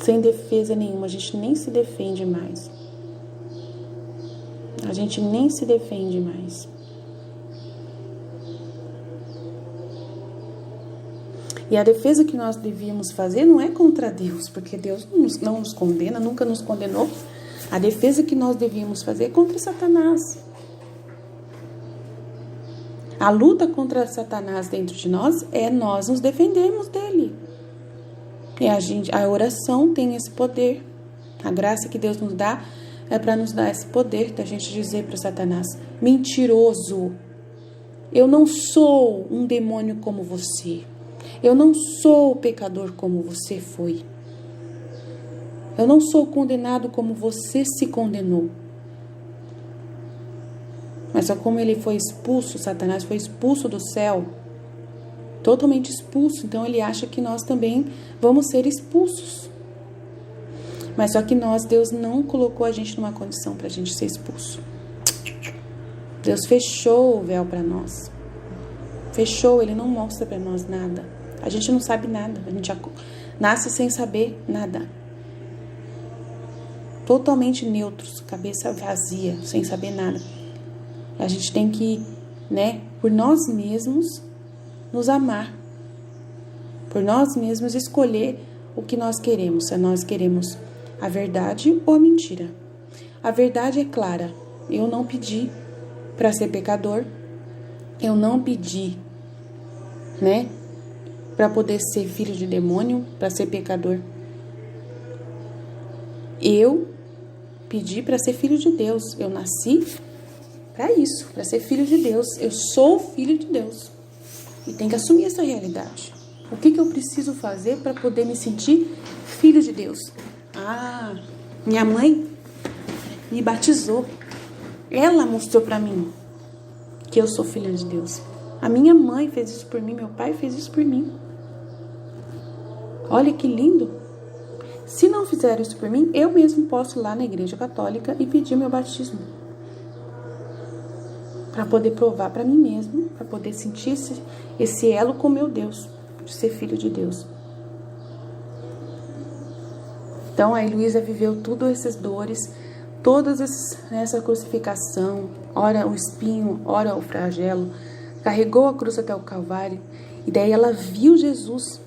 Sem defesa nenhuma, a gente nem se defende mais. A gente nem se defende mais. E a defesa que nós devíamos fazer não é contra Deus, porque Deus não nos condena, nunca nos condenou. A defesa que nós devíamos fazer é contra Satanás. A luta contra Satanás dentro de nós é nós nos defendermos dele. E a oração tem esse poder. A graça que Deus nos dá é para nos dar esse poder da gente dizer para Satanás: mentiroso, eu não sou um demônio como você. Eu não sou pecador como você foi. Eu não sou condenado como você se condenou. Mas só como ele foi expulso, Satanás foi expulso do céu, totalmente expulso, então ele acha que nós também vamos ser expulsos. Mas só que Deus não colocou a gente numa condição para a gente ser expulso. Deus fechou o véu para nós. Fechou, ele não mostra para nós nada. A gente não sabe nada, a gente nasce sem saber nada. Totalmente neutros, cabeça vazia, sem saber nada. A gente tem que, por nós mesmos, nos amar. Por nós mesmos escolher o que nós queremos. Se nós queremos a verdade ou a mentira. A verdade é clara. Eu não pedi para ser pecador. Eu não pedi, para poder ser filho de demônio, para ser pecador. Eu pedi para ser filho de Deus. Eu nasci para isso, para ser filho de Deus. Eu sou filho de Deus. E tem que assumir essa realidade. O que eu preciso fazer para poder me sentir filho de Deus? Minha mãe me batizou. Ela mostrou para mim que eu sou filha de Deus. A minha mãe fez isso por mim, meu pai fez isso por mim. Olha que lindo. Se não fizeram isso por mim, eu mesmo posso ir lá na igreja católica e pedir meu batismo. Para poder provar para mim mesmo, para poder sentir esse elo com meu Deus, de ser filho de Deus. Então a Heloísa viveu tudo essas dores, todas essa crucificação, ora o espinho, ora o flagelo, carregou a cruz até o Calvário, e daí ela viu Jesus,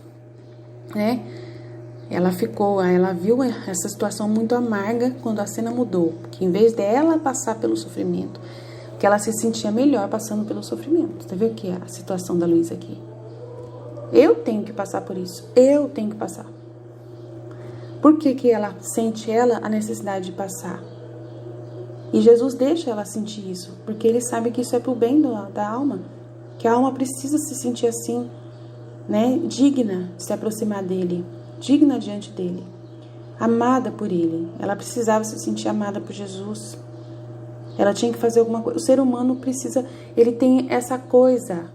Ela viu essa situação muito amarga quando a cena mudou, que em vez dela passar pelo sofrimento, que ela se sentia melhor passando pelo sofrimento. Você viu que é a situação da Luísa aqui? Eu tenho que passar por isso. Eu tenho que passar. Por que ela sente a necessidade de passar? E Jesus deixa ela sentir isso, porque ele sabe que isso é pro bem da alma. Que a alma precisa se sentir assim, digna de se aproximar dele, digna diante dele, amada por ele. Ela precisava se sentir amada por Jesus. Ela tinha que fazer alguma coisa. O ser humano precisa, ele tem essa coisa.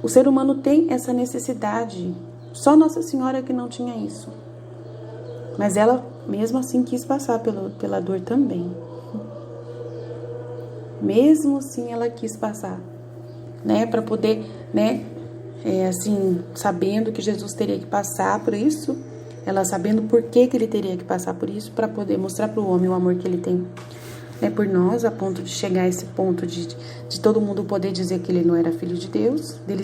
O ser humano tem essa necessidade. Só Nossa Senhora que não tinha isso. Mas ela, mesmo assim, quis passar pela dor também. Mesmo assim, ela quis passar. Para poder, sabendo que Jesus teria que passar por isso. Ela sabendo por que ele teria que passar por isso. Para poder mostrar para o homem o amor que ele tem por nós, a ponto de chegar a esse ponto de todo mundo poder dizer que ele não era filho de Deus, dele,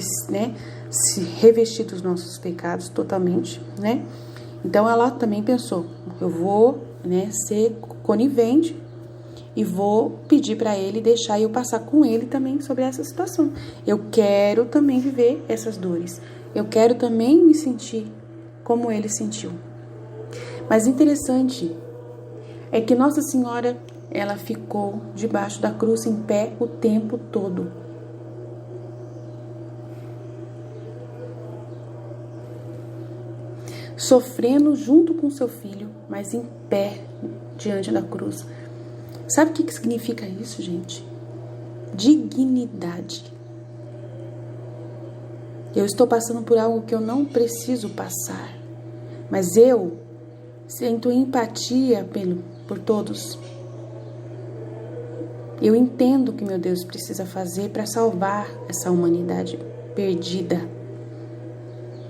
se revestir dos nossos pecados totalmente, Então ela também pensou, eu vou, ser conivente e vou pedir para ele deixar eu passar com ele também sobre essa situação. Eu quero também viver essas dores. Eu quero também me sentir como ele sentiu. Mas interessante é que Nossa Senhora, ela ficou debaixo da cruz em pé o tempo todo. Sofrendo junto com seu filho, mas em pé diante da cruz. Sabe o que significa isso, gente? Dignidade. Eu estou passando por algo que eu não preciso passar, mas eu sinto empatia por todos. Eu entendo o que meu Deus precisa fazer para salvar essa humanidade perdida.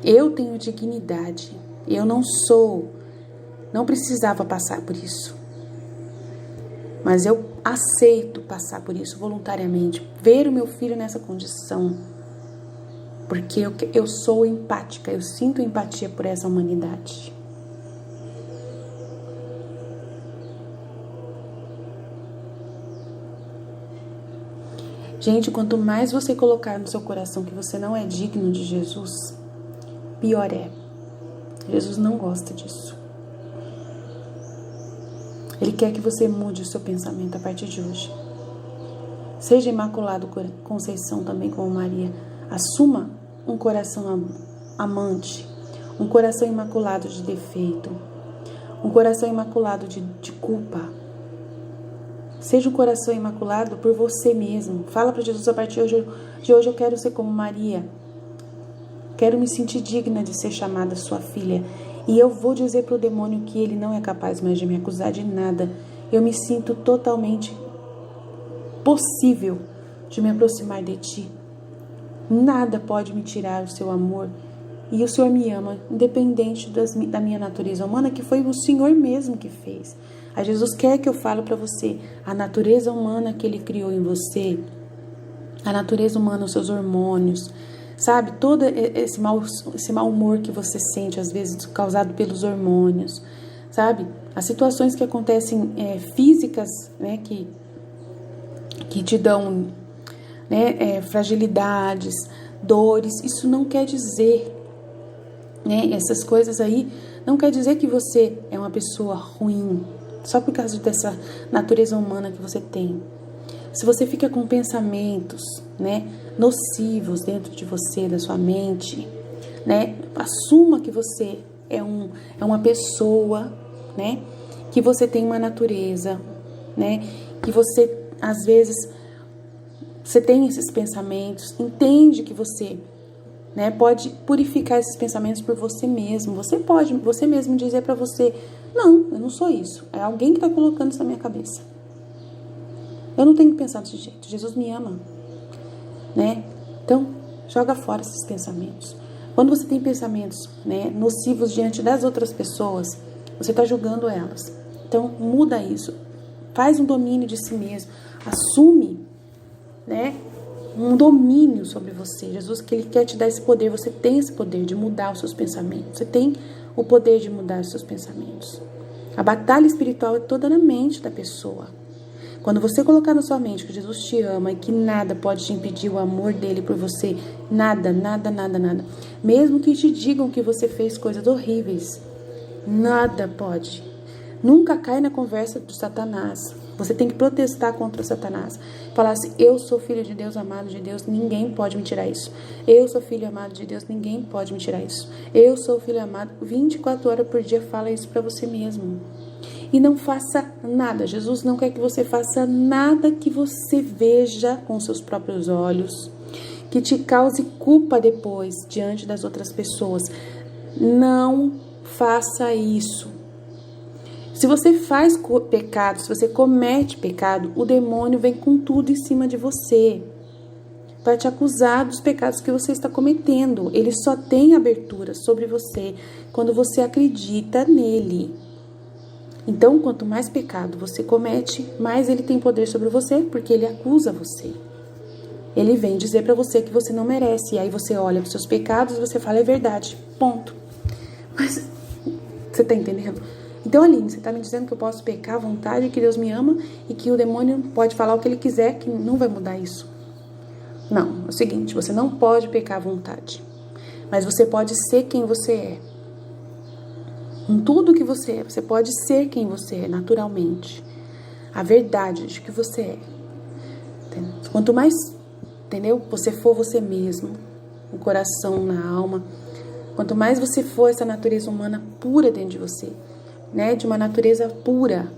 Eu tenho dignidade. Eu não precisava passar por isso. mas eu aceito passar por isso voluntariamente, ver o meu filho nessa condição, porque eu sou empática, eu sinto empatia por essa humanidade. Gente, quanto mais você colocar no seu coração que você não é digno de Jesus, pior é. Jesus não gosta disso. Ele quer que você mude o seu pensamento a partir de hoje. Seja imaculado Conceição também como Maria. Assuma um coração amante, um coração imaculado de defeito, um coração imaculado de culpa. Seja um coração imaculado por você mesmo. Fala para Jesus: a partir de hoje eu quero ser como Maria. Quero me sentir digna de ser chamada sua filha. E eu vou dizer para o demônio que ele não é capaz mais de me acusar de nada. Eu me sinto totalmente possível de me aproximar de ti. Nada pode me tirar o seu amor. E o Senhor me ama, independente da minha natureza humana, que foi o Senhor mesmo que fez. Aí Jesus quer que eu fale para você a natureza humana que Ele criou em você, a natureza humana, os seus hormônios, sabe? Todo esse mau humor que você sente, às vezes, causado pelos hormônios, sabe? As situações que acontecem físicas, né, que te dão, né, fragilidades, dores, isso não quer dizer, né, essas coisas aí, não quer dizer que você é uma pessoa ruim, só por causa dessa natureza humana que você tem. Se você fica com pensamentos, né, nocivos dentro de você, da sua mente, né, assuma que você é uma pessoa, né, que você tem uma natureza, né, que você, às vezes, você tem esses pensamentos, entende que você, né, pode purificar esses pensamentos por você mesmo. Você pode, você mesmo dizer para você: não, eu não sou isso. É alguém que está colocando isso na minha cabeça. Eu não tenho que pensar desse jeito. Jesus me ama, né? Então, joga fora esses pensamentos. Quando você tem pensamentos, né, nocivos diante das outras pessoas, você está julgando elas. Então, muda isso. Faz um domínio de si mesmo. Assume, né, um domínio sobre você. Jesus, que Ele quer te dar esse poder. Você tem esse poder de mudar os seus pensamentos. Você tem o poder de mudar os seus pensamentos. A batalha espiritual é toda na mente da pessoa. Quando você colocar na sua mente que Jesus te ama e que nada pode te impedir o amor dele por você, nada, nada, nada, nada. Mesmo que te digam que você fez coisas horríveis, nada pode. Nunca cai na conversa do Satanás. Você tem que protestar contra o Satanás. Falar assim: eu sou filho de Deus, amado de Deus, ninguém pode me tirar isso. Eu sou filho amado de Deus, ninguém pode me tirar isso. Eu sou filho amado. 24 horas por dia fala isso para você mesmo. E não faça nada. Jesus não quer que você faça nada que você veja com seus próprios olhos, que te cause culpa depois diante das outras pessoas. Não faça isso. Se você faz pecado, se você comete pecado, o demônio vem com tudo em cima de você para te acusar dos pecados que você está cometendo. Ele só tem abertura sobre você quando você acredita nele. Então, quanto mais pecado você comete, mais ele tem poder sobre você, porque ele acusa você. Ele vem dizer para você que você não merece. E aí você olha para os seus pecados e você fala: é verdade, ponto. Mas você tá entendendo? Então, Aline, você tá me dizendo que eu posso pecar à vontade, que Deus me ama e que o demônio pode falar o que ele quiser, que não vai mudar isso. Não, é o seguinte: você não pode pecar à vontade, mas você pode ser quem você é. Em tudo que você é, você pode ser quem você é, naturalmente. A verdade de que você é. Entendeu? Quanto mais, entendeu? Você for você mesmo, no coração, na alma, quanto mais você for essa natureza humana pura dentro de você, né? De uma natureza pura,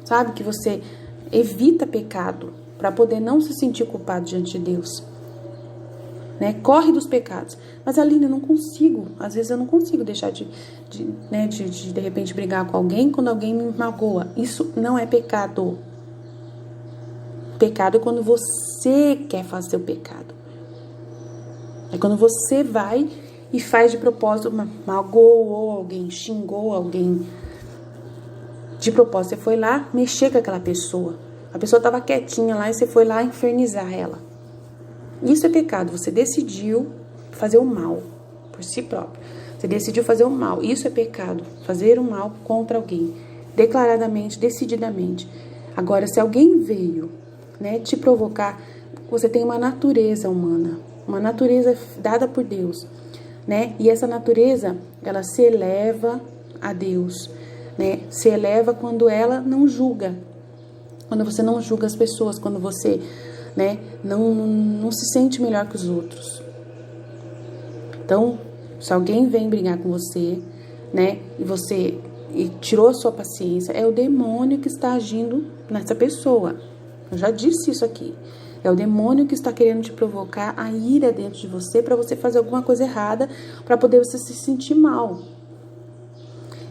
sabe? Que você evita pecado para poder não se sentir culpado diante de Deus. Né? Corre dos pecados. Mas, Aline, eu não consigo. Às vezes eu não consigo deixar de repente brigar com alguém quando alguém me magoa. Isso não é pecado. Pecado é quando você quer fazer o pecado. É quando você vai e faz de propósito, magoou alguém, xingou alguém, De propósito, você foi lá mexer com aquela pessoa. A pessoa estava quietinha lá e você foi lá infernizar ela. Isso é pecado. Você decidiu fazer o mal por si próprio. Você decidiu fazer o mal. Isso é pecado. Fazer o mal contra alguém. Declaradamente, decididamente. Agora, se alguém veio, né, te provocar, você tem uma natureza humana. Uma natureza dada por Deus, né? E essa natureza, ela se eleva a Deus, né? Se eleva quando ela não julga. Quando você não julga as pessoas, quando você, né, não se sente melhor que os outros. Então, se alguém vem brigar com você, né, e tirou a sua paciência, é o demônio que está agindo nessa pessoa. Eu já disse isso aqui. É o demônio que está querendo te provocar a ira dentro de você para você fazer alguma coisa errada, para poder você se sentir mal.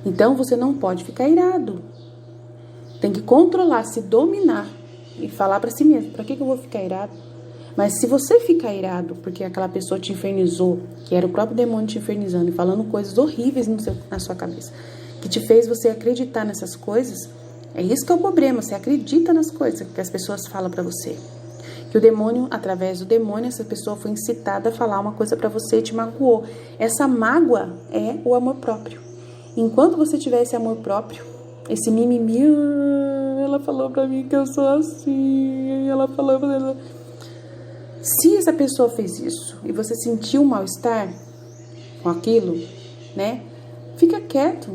Então, você não pode ficar irado. Tem que controlar, se dominar e falar para si mesmo, para que eu vou ficar irado? Mas se você ficar irado porque aquela pessoa te infernizou, que era o próprio demônio te infernizando e falando coisas horríveis na sua cabeça, que te fez você acreditar nessas coisas, é isso que é o problema. Você acredita nas coisas que as pessoas falam para você. Que o demônio, através do demônio, essa pessoa foi incitada a falar uma coisa para você e te magoou. Essa mágoa é o amor próprio. Enquanto você tiver esse amor próprio, esse mimimi, ela falou pra mim que eu sou assim, ela falou pra ela. Se essa pessoa fez isso e você sentiu um mal-estar com aquilo, né? Fica quieto.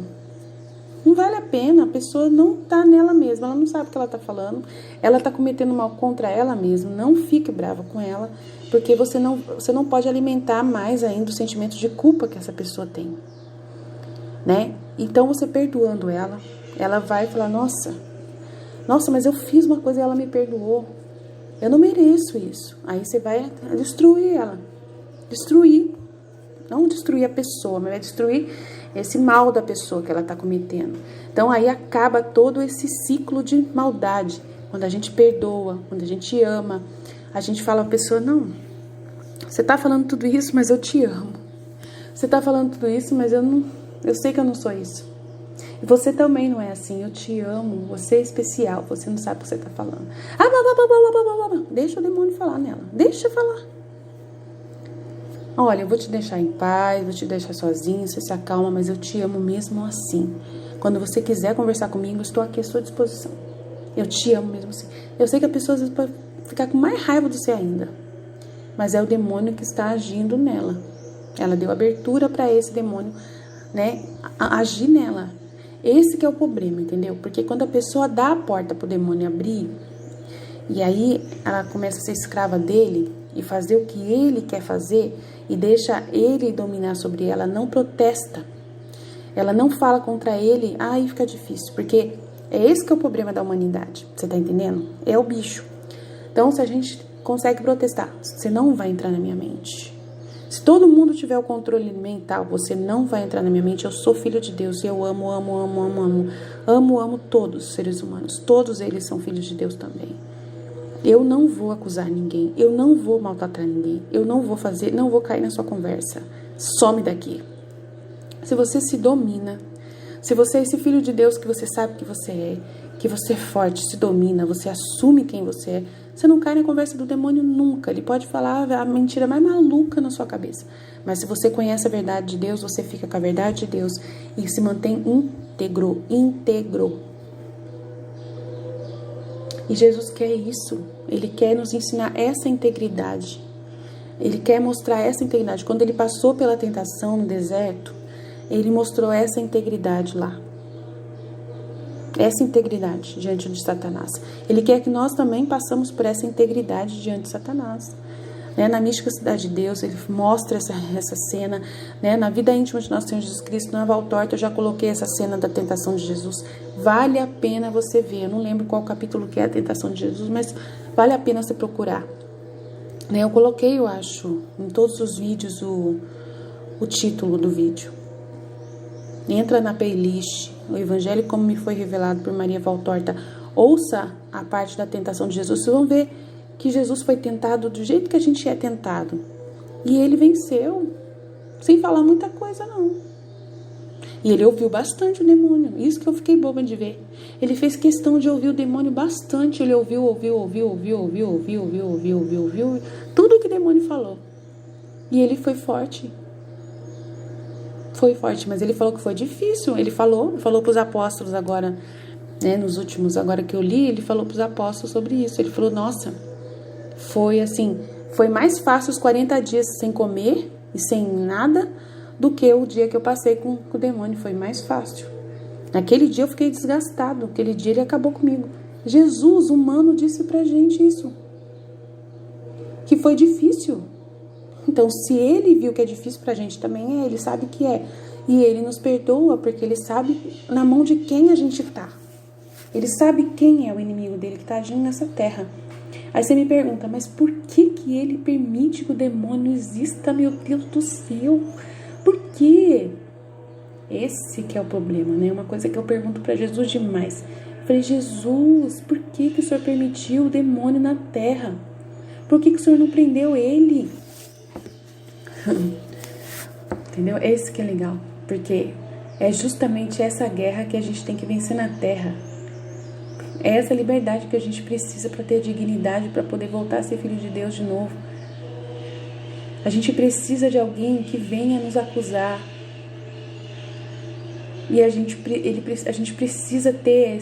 Não vale a pena, a pessoa não tá nela mesma, ela não sabe o que ela tá falando, ela tá cometendo mal contra ela mesma. Não fique brava com ela, porque você não pode alimentar mais ainda o sentimento de culpa que essa pessoa tem, né? Então, você perdoando ela vai falar, nossa, mas eu fiz uma coisa e ela me perdoou. Eu não mereço isso. Aí você vai destruir ela. Destruir. Não destruir a pessoa, mas vai destruir esse mal da pessoa que ela está cometendo. Então, aí acaba todo esse ciclo de maldade. Quando a gente perdoa, quando a gente ama, a gente fala à pessoa, não, você está falando tudo isso, mas eu te amo. Você está falando tudo isso, mas eu sei que eu não sou isso. E você também não é assim, eu te amo, você é especial, você não sabe o que você está falando. Deixa o demônio falar nela, deixa falar. Olha, eu vou te deixar em paz, vou te deixar sozinho, você se acalma, mas eu te amo mesmo assim. Quando você quiser conversar comigo, eu estou aqui à sua disposição. Eu te amo mesmo assim. Eu sei que a pessoa às vezes pode ficar com mais raiva de você ainda, mas é o demônio que está agindo nela. Ela deu abertura para esse demônio, né, agir nela. Esse que é o problema, entendeu? Porque quando a pessoa dá a porta pro demônio abrir, e aí ela começa a ser escrava dele e fazer o que ele quer fazer e deixa ele dominar sobre ela, não protesta. Ela não fala contra ele, aí fica difícil, porque é esse que é o problema da humanidade. Você tá entendendo? É o bicho. Então, se a gente consegue protestar, você não vai entrar na minha mente. Se todo mundo tiver o controle mental, você não vai entrar na minha mente. Eu sou filho de Deus e eu amo todos os seres humanos. Todos eles são filhos de Deus também. Eu não vou acusar ninguém. Eu não vou maltratar ninguém. Eu não vou cair na sua conversa. Some daqui. Se você se domina, se você é esse filho de Deus que você sabe que você é forte, se domina, você assume quem você é, você não cai na conversa do demônio nunca. Ele pode falar a mentira mais maluca na sua cabeça. Mas se você conhece a verdade de Deus, você fica com a verdade de Deus e se mantém íntegro. E Jesus quer isso. Ele quer nos ensinar essa integridade. Ele quer mostrar essa integridade. Quando ele passou pela tentação no deserto, ele mostrou essa integridade lá. Essa integridade diante de Satanás. Ele quer que nós também passamos por essa integridade diante de Satanás. Né? Na mística Cidade de Deus, ele mostra essa cena. Né? Na vida íntima de nosso Senhor Jesus Cristo, na Val Torta, eu já coloquei essa cena da tentação de Jesus. Vale a pena você ver. Eu não lembro qual capítulo que é a tentação de Jesus, mas vale a pena você procurar. Né? Eu coloquei, eu acho, em todos os vídeos o título do vídeo. Entra na playlist, o Evangelho como me foi revelado por Maria Valtorta. Ouça a parte da tentação de Jesus. Vocês vão ver que Jesus foi tentado do jeito que a gente é tentado. E ele venceu, sem falar muita coisa não. E ele ouviu bastante o demônio. Isso que eu fiquei boba de ver. Ele fez questão de ouvir o demônio bastante. Ele ouviu. Tudo que o demônio falou. E ele foi forte. Foi forte, mas ele falou que foi difícil. Ele falou para os apóstolos agora, né, nos últimos, agora que eu li, ele falou para os apóstolos sobre isso. Ele falou, nossa, foi assim, foi mais fácil os 40 dias sem comer e sem nada do que o dia que eu passei com o demônio. Foi mais fácil. Naquele dia eu fiquei desgastado. Aquele dia ele acabou comigo. Jesus, humano, disse pra gente isso. Que foi difícil. Então, se ele viu que é difícil pra gente, também ele sabe que é. E ele nos perdoa, porque ele sabe na mão de quem a gente tá. Ele sabe quem é o inimigo dele que tá agindo nessa terra. Aí você me pergunta, mas por que ele permite que o demônio exista, meu Deus do céu? Por quê? Esse que é o problema, né? Uma coisa que eu pergunto pra Jesus demais. Eu falei, Jesus, por que o Senhor permitiu o demônio na terra? Por que o Senhor não prendeu ele? Entendeu? Esse que é legal. Porque é justamente essa guerra que a gente tem que vencer na terra. É essa liberdade que a gente precisa para ter dignidade, para poder voltar a ser filho de Deus de novo. A gente precisa de alguém que venha nos acusar. E a gente precisa ter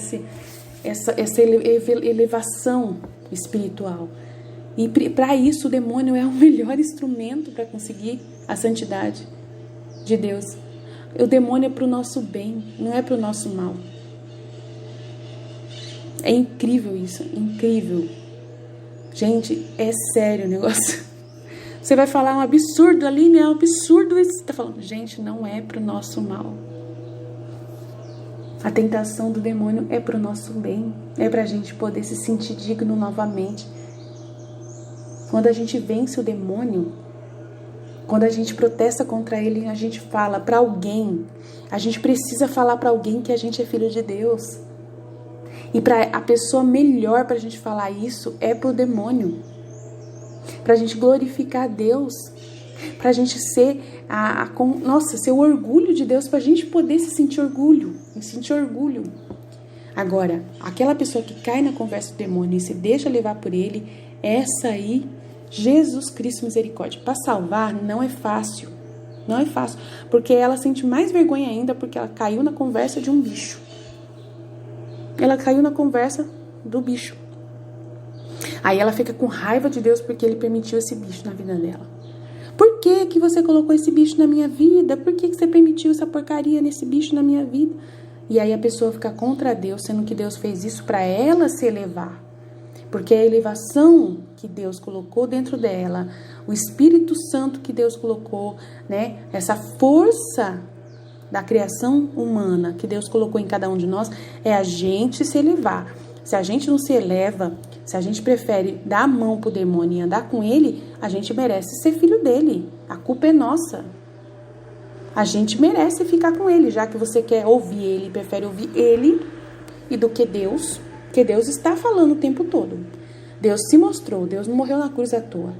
essa elevação espiritual. E para isso o demônio é o melhor instrumento para conseguir a santidade de Deus. O demônio é para o nosso bem, não é para o nosso mal. É incrível isso, incrível. Gente, é sério o negócio. Você vai falar um absurdo, Aline, é um absurdo isso. Você está falando, gente, não é para o nosso mal. A tentação do demônio é para o nosso bem. É para a gente poder se sentir digno novamente. Quando a gente vence o demônio, quando a gente protesta contra ele, a gente fala para alguém. A gente precisa falar para alguém que a gente é filho de Deus. E para a pessoa melhor para a gente falar isso é para o demônio. Para a gente glorificar a Deus. Para a gente ser ser o orgulho de Deus. Para a gente poder se sentir orgulho. Agora, aquela pessoa que cai na conversa do demônio e se deixa levar por ele, essa aí, Jesus Cristo misericórdia. Para salvar não é fácil. Não é fácil. Porque ela sente mais vergonha ainda porque ela caiu na conversa de um bicho. Ela caiu na conversa do bicho. Aí ela fica com raiva de Deus porque ele permitiu esse bicho na vida dela. Por que você colocou esse bicho na minha vida? Por que você permitiu essa porcaria nesse bicho na minha vida? E aí a pessoa fica contra Deus, sendo que Deus fez isso para ela se elevar. Porque a elevação que Deus colocou dentro dela, o Espírito Santo que Deus colocou, né? Essa força da criação humana que Deus colocou em cada um de nós, é a gente se elevar. Se a gente não se eleva, se a gente prefere dar a mão pro demônio e andar com ele, a gente merece ser filho dele. A culpa é nossa. A gente merece ficar com ele, já que você quer ouvir ele, prefere ouvir ele e do que Deus, porque Deus está falando o tempo todo. Deus se mostrou, Deus não morreu na cruz à toa.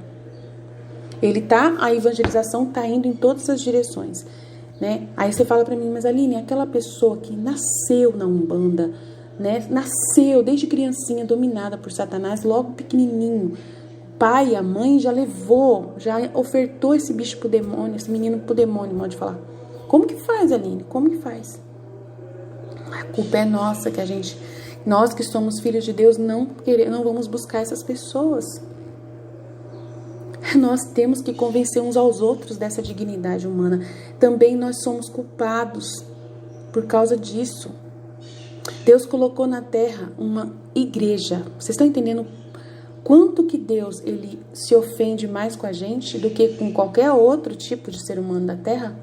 A evangelização está indo em todas as direções. Né? Aí você fala pra mim, mas Aline, aquela pessoa que nasceu na Umbanda, né? Nasceu desde criancinha dominada por Satanás, logo pequenininho, o pai, a mãe já levou, já ofertou esse bicho pro demônio, esse menino pro demônio, modo de falar. Como que faz, Aline? Como que faz? A culpa é nossa, nós que somos filhos de Deus não vamos buscar essas pessoas. Nós temos que convencer uns aos outros dessa dignidade humana. Também nós somos culpados por causa disso. Deus colocou na terra uma igreja. Vocês estão entendendo quanto que Deus ele se ofende mais com a gente do que com qualquer outro tipo de ser humano da terra?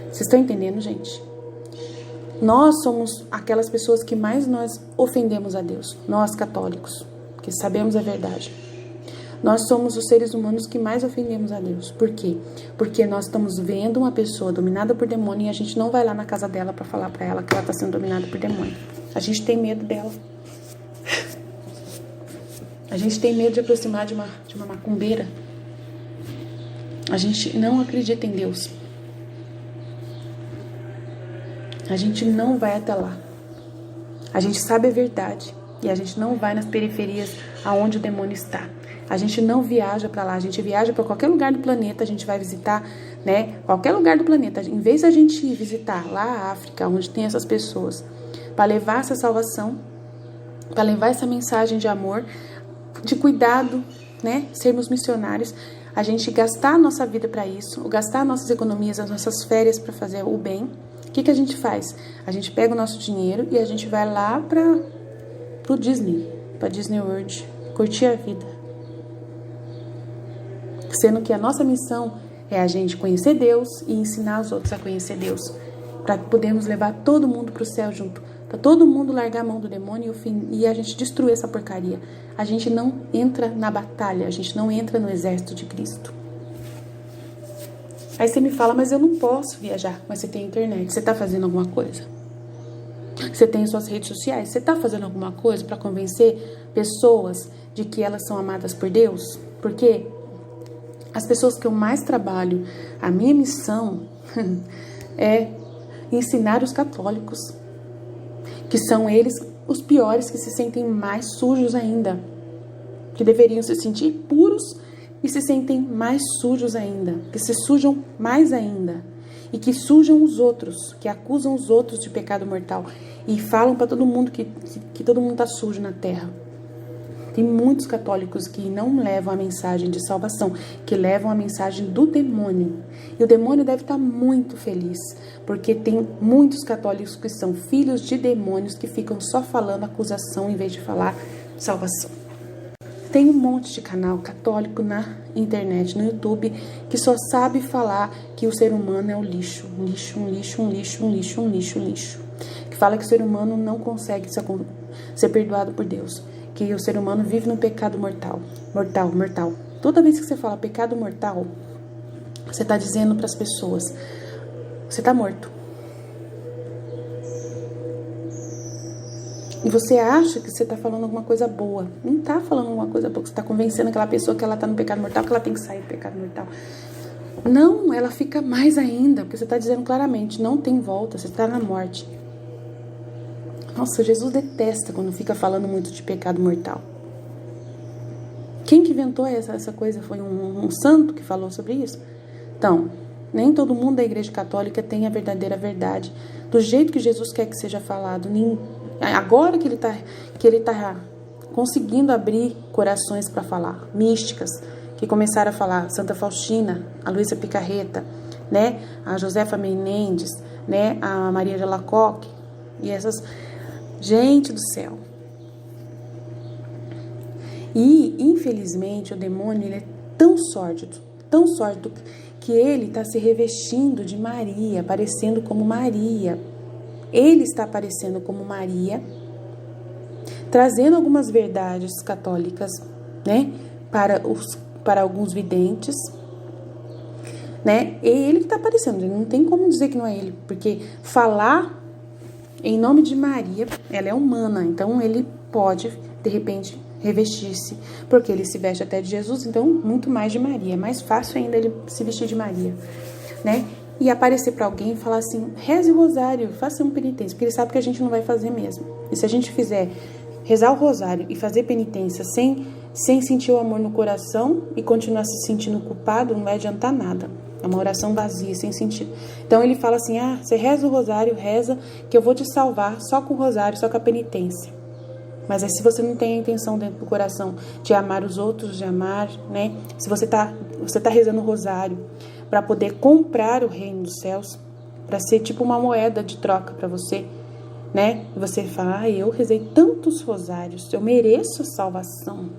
Vocês estão entendendo, gente? Nós somos aquelas pessoas que mais nós ofendemos a Deus. Nós católicos, que sabemos a verdade. Nós somos os seres humanos que mais ofendemos a Deus. Por quê? Porque nós estamos vendo uma pessoa dominada por demônio e a gente não vai lá na casa dela para falar para ela que ela está sendo dominada por demônio. A gente tem medo dela. A gente tem medo de aproximar de uma macumbeira. A gente não acredita em Deus. A gente não vai até lá. A gente sabe a verdade e a gente não vai nas periferias aonde o demônio está. A gente não viaja para lá, a gente viaja para qualquer lugar do planeta, a gente vai visitar, né, qualquer lugar do planeta. Em vez de a gente ir visitar lá a África, onde tem essas pessoas, para levar essa salvação, para levar essa mensagem de amor, de cuidado, né, sermos missionários, a gente gastar a nossa vida para isso, ou gastar nossas economias, as nossas férias para fazer o bem. O que a gente faz? A gente pega o nosso dinheiro e a gente vai lá para o Disney, para Disney World, curtir a vida. Sendo que a nossa missão é a gente conhecer Deus e ensinar os outros a conhecer Deus, para podermos levar todo mundo para o céu junto, para todo mundo largar a mão do demônio e a gente destruir essa porcaria. A gente não entra na batalha, a gente não entra no exército de Cristo. Aí você me fala, mas eu não posso viajar. Mas você tem internet, você está fazendo alguma coisa? Você tem suas redes sociais, você está fazendo alguma coisa para convencer pessoas de que elas são amadas por Deus? Porque as pessoas que eu mais trabalho, a minha missão é ensinar os católicos, que são eles os piores, que se sentem mais sujos ainda, que deveriam se sentir puros e se sentem mais sujos ainda, que se sujam mais ainda e que sujam os outros, que acusam os outros de pecado mortal e falam para todo mundo que todo mundo está sujo na terra. Tem muitos católicos que não levam a mensagem de salvação, que levam a mensagem do demônio. E o demônio deve estar muito feliz, porque tem muitos católicos que são filhos de demônios que ficam só falando acusação em vez de falar salvação. Tem um monte de canal católico na internet, no YouTube, que só sabe falar que o ser humano é um lixo, um lixo, um lixo, um lixo, um lixo, um lixo, um lixo. Que fala que o ser humano não consegue ser perdoado por Deus. Que o ser humano vive no pecado mortal. Mortal, mortal. Toda vez que você fala pecado mortal, você está dizendo para as pessoas, você está morto. E você acha que você está falando alguma coisa boa. Não está falando alguma coisa boa. Você está convencendo aquela pessoa que ela está no pecado mortal, que ela tem que sair do pecado mortal. Não, ela fica mais ainda, porque você está dizendo claramente, não tem volta, você está na morte. Nossa, Jesus detesta quando fica falando muito de pecado mortal. Quem que inventou essa coisa? Foi um santo que falou sobre isso? Então, nem todo mundo da Igreja Católica tem a verdadeira verdade, do jeito que Jesus quer que seja falado. Agora que ele tá conseguindo abrir corações para falar, místicas, que começaram a falar, Santa Faustina, a Luísa Picarreta, né, a Josefa Menendez, né, a Maria de Alacoque, e essas... Gente do céu. E, infelizmente, o demônio ele é tão sórdido, que ele está se revestindo de Maria, aparecendo como Maria. Ele está aparecendo como Maria, trazendo algumas verdades católicas, né, para alguns videntes, né? Ele que está aparecendo, não tem como dizer que não é ele, porque falar em nome de Maria, ela é humana, então ele pode, de repente, revestir-se, porque ele se veste até de Jesus, então muito mais de Maria. É mais fácil ainda ele se vestir de Maria, né? E aparecer para alguém e falar assim, reze o rosário, faça uma penitência, porque ele sabe que a gente não vai fazer mesmo. E se a gente fizer rezar o rosário e fazer penitência sem sentir o amor no coração e continuar se sentindo culpado, não vai adiantar nada. É uma oração vazia, sem sentido. Então ele fala assim, você reza o rosário, reza, que eu vou te salvar só com o rosário, só com a penitência. Mas aí se você não tem a intenção dentro do coração de amar os outros, de amar, né? Se você tá rezando o rosário para poder comprar o reino dos céus, para ser tipo uma moeda de troca para você, né? E você fala, eu rezei tantos rosários, eu mereço a salvação.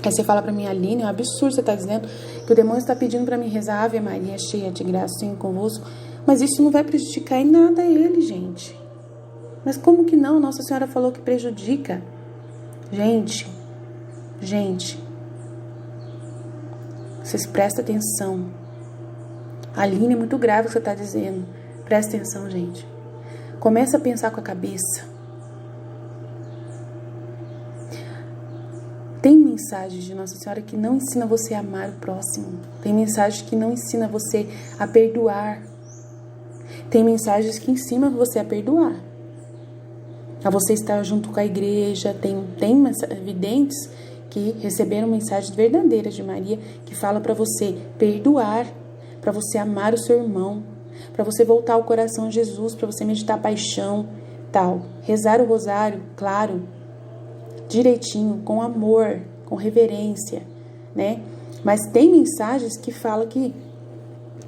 Aí você fala pra mim, Aline, é um absurdo você tá dizendo que o demônio está pedindo pra mim rezar Ave Maria, cheia de graça, Senhor convosco. Mas isso não vai prejudicar em nada ele, gente. Mas como que não? Nossa Senhora falou que prejudica. Gente, vocês prestem atenção. Aline, é muito grave o que você tá dizendo. Presta atenção, gente. Começa a pensar com a cabeça. Tem mensagens de Nossa Senhora que não ensina você a amar o próximo. Tem mensagens que não ensina você a perdoar. Tem mensagens que ensinam você a perdoar, a você estar junto com a igreja. Tem videntes que receberam mensagens verdadeiras de Maria que fala para você perdoar, para você amar o seu irmão, para você voltar o coração a Jesus, para você meditar a paixão, tal. Rezar o rosário, claro, direitinho, com amor, com reverência, né? Mas tem mensagens que falam que,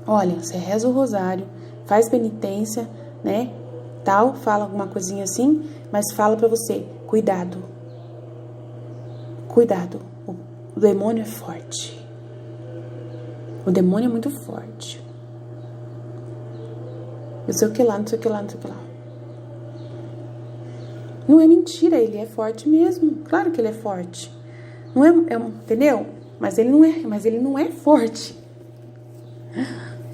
olha, você reza o rosário, faz penitência, né? Tal, fala alguma coisinha assim, mas fala pra você, cuidado. Cuidado, o demônio é forte. O demônio é muito forte. Não sei o que lá, não sei o que lá, não sei o que lá. Não é mentira, ele é forte mesmo. Claro que ele é forte. Não entendeu? Mas ele não é forte.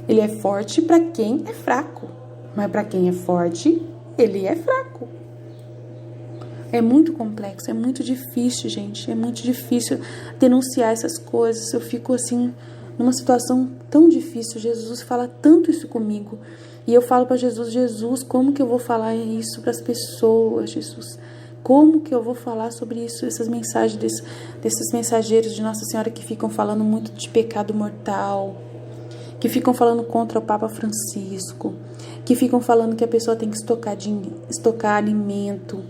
Ele é forte para quem é fraco. Mas para quem é forte, ele é fraco. É muito complexo, é muito difícil, gente. É muito difícil denunciar essas coisas. Eu fico assim, numa situação tão difícil. Jesus fala tanto isso comigo. E eu falo para Jesus, Jesus, como que eu vou falar isso para as pessoas, Jesus? Como que eu vou falar sobre isso, essas mensagens desses mensageiros de Nossa Senhora que ficam falando muito de pecado mortal, que ficam falando contra o Papa Francisco, que ficam falando que a pessoa tem que estocar alimento,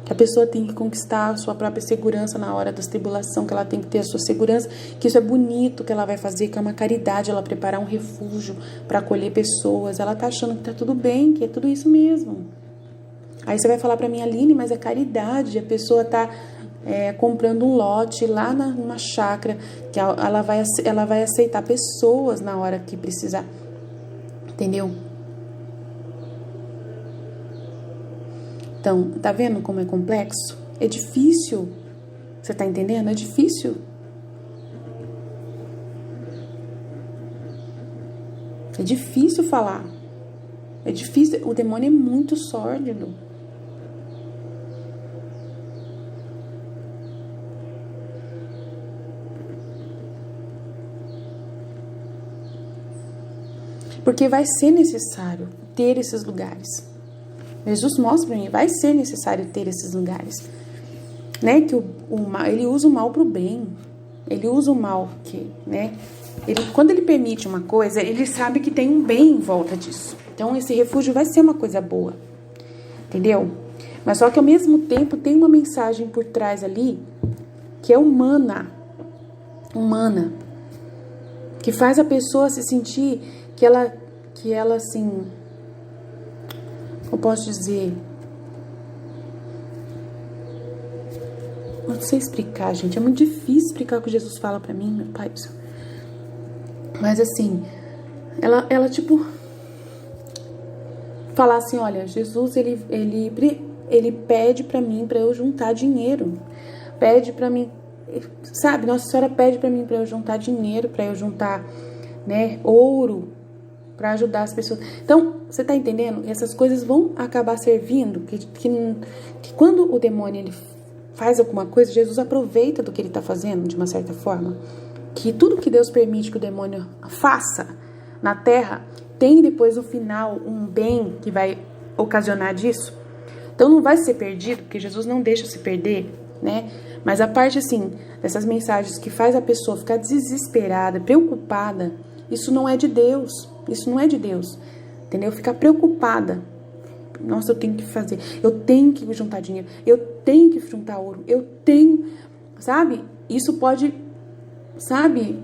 que a pessoa tem que conquistar a sua própria segurança na hora da tribulação, que ela tem que ter a sua segurança, que isso é bonito que ela vai fazer, que é uma caridade, ela preparar um refúgio para acolher pessoas. Ela tá achando que tá tudo bem, que é tudo isso mesmo. Aí você vai falar para mim, Aline, mas é caridade, a pessoa tá comprando um lote lá numa chácara, que ela vai aceitar pessoas na hora que precisar, entendeu? Então, tá vendo como é complexo? É difícil. Você tá entendendo? É difícil. É difícil falar. É difícil. O demônio é muito sórdido. Porque vai ser necessário ter esses lugares. Jesus mostra para mim, vai ser necessário ter esses lugares, né? Que o mal, ele usa o mal para o bem, ele usa o mal né? Quando ele permite uma coisa, ele sabe que tem um bem em volta disso. Então esse refúgio vai ser uma coisa boa, entendeu? Mas só que ao mesmo tempo tem uma mensagem por trás ali que é humana, que faz a pessoa se sentir que ela assim, eu posso dizer, não sei explicar, gente, é muito difícil explicar o que Jesus fala pra mim, meu pai. Mas assim, ela tipo, falar assim, olha, Jesus, ele pede pra mim, pra eu juntar dinheiro, pede pra mim, sabe, Nossa Senhora pede pra mim, pra eu juntar dinheiro, pra eu juntar, né, ouro, para ajudar as pessoas. Então, você tá entendendo? Essas coisas vão acabar servindo, que quando o demônio ele faz alguma coisa, Jesus aproveita do que ele tá fazendo, de uma certa forma, que tudo que Deus permite que o demônio faça na terra, tem depois no final um bem que vai ocasionar disso. Então não vai ser perdido, porque Jesus não deixa se perder, né? Mas a parte assim, dessas mensagens que faz a pessoa ficar desesperada, preocupada, isso não é de Deus. Isso não é de Deus, entendeu? Ficar preocupada. Nossa, eu tenho que fazer, eu tenho que juntar dinheiro, eu tenho que juntar ouro, eu tenho, sabe? Isso pode, sabe?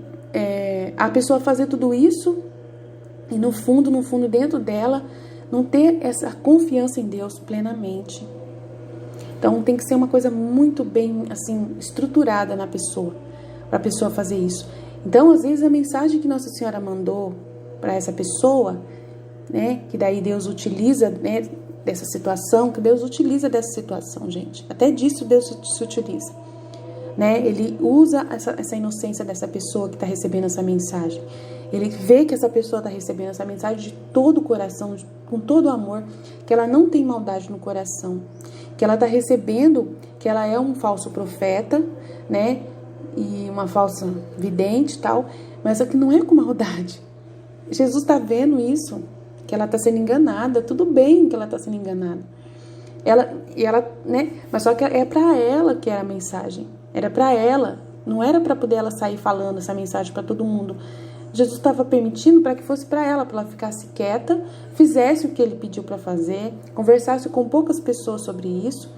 A pessoa fazer tudo isso e no fundo, dentro dela, não ter essa confiança em Deus plenamente. Então, tem que ser uma coisa muito bem, assim, estruturada na pessoa, para a pessoa fazer isso. Então, às vezes, a mensagem que Nossa Senhora mandou para essa pessoa, né, que daí Deus utiliza, né, dessa situação, gente. Até disso Deus se utiliza, né? Ele usa essa inocência dessa pessoa que está recebendo essa mensagem. Ele vê que essa pessoa está recebendo essa mensagem de todo o coração, com todo o amor, que ela não tem maldade no coração, que ela está recebendo, que ela é um falso profeta, né, e uma falsa vidente e tal, mas é que não é com maldade. Jesus está vendo isso. que ela está sendo enganada, tudo bem que ela está sendo enganada. Mas só que é para ela que era a mensagem, era para ela, não era para poder ela sair falando essa mensagem para todo mundo. Jesus estava permitindo para que fosse para ela ficasse quieta, fizesse o que ele pediu para fazer, conversasse com poucas pessoas sobre isso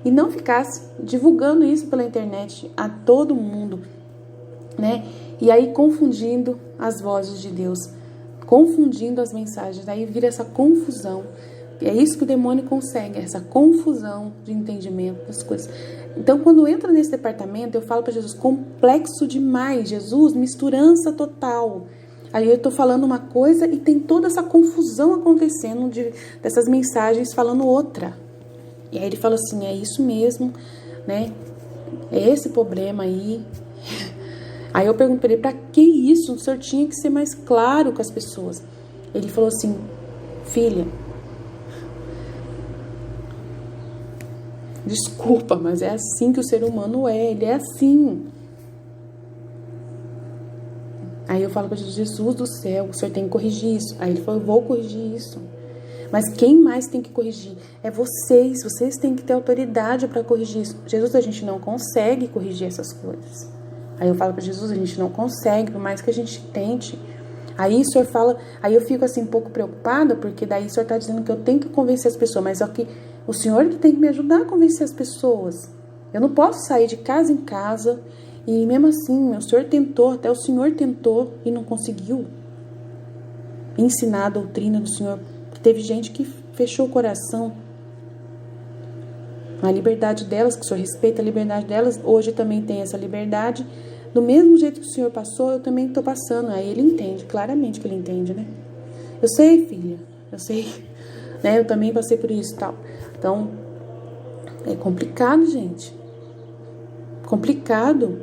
e não ficasse divulgando isso pela internet a todo mundo, né? E aí confundindo as vozes de Deus, confundindo as mensagens, aí vira essa confusão. É isso que o demônio consegue, essa confusão de entendimento das coisas. Então, quando entra nesse departamento, eu falo para Jesus, complexo demais, Jesus, misturança total. Aí eu estou falando uma coisa e tem toda essa confusão acontecendo dessas mensagens falando outra. E aí ele fala assim, é isso mesmo, né? É esse problema aí. Aí eu pergunto para ele, para que isso? O senhor tinha que ser mais claro com as pessoas. Ele falou assim, filha, desculpa, mas é assim que o ser humano é, ele é assim. Aí eu falo para Jesus do céu, o senhor tem que corrigir isso. Aí ele falou, eu vou corrigir isso. Mas quem mais tem que corrigir? É vocês têm que ter autoridade para corrigir isso. Jesus, a gente não consegue corrigir essas coisas. Aí eu falo para Jesus, a gente não consegue, por mais que a gente tente. Aí o senhor fala, aí eu fico assim um pouco preocupada, porque daí o senhor está dizendo que eu tenho que convencer as pessoas, mas só que o senhor que tem que me ajudar a convencer as pessoas. Eu não posso sair de casa em casa e mesmo assim, o senhor tentou, até o senhor tentou e não conseguiu ensinar a doutrina do senhor. Teve gente que fechou o coração. A liberdade delas, que o senhor respeita a liberdade delas, hoje também tem essa liberdade. Do mesmo jeito que o senhor passou, eu também estou passando. Aí ele entende, claramente que ele entende, né? Eu sei, filha, eu sei, né? Eu também passei por isso e tal. Então, é complicado, gente. Complicado.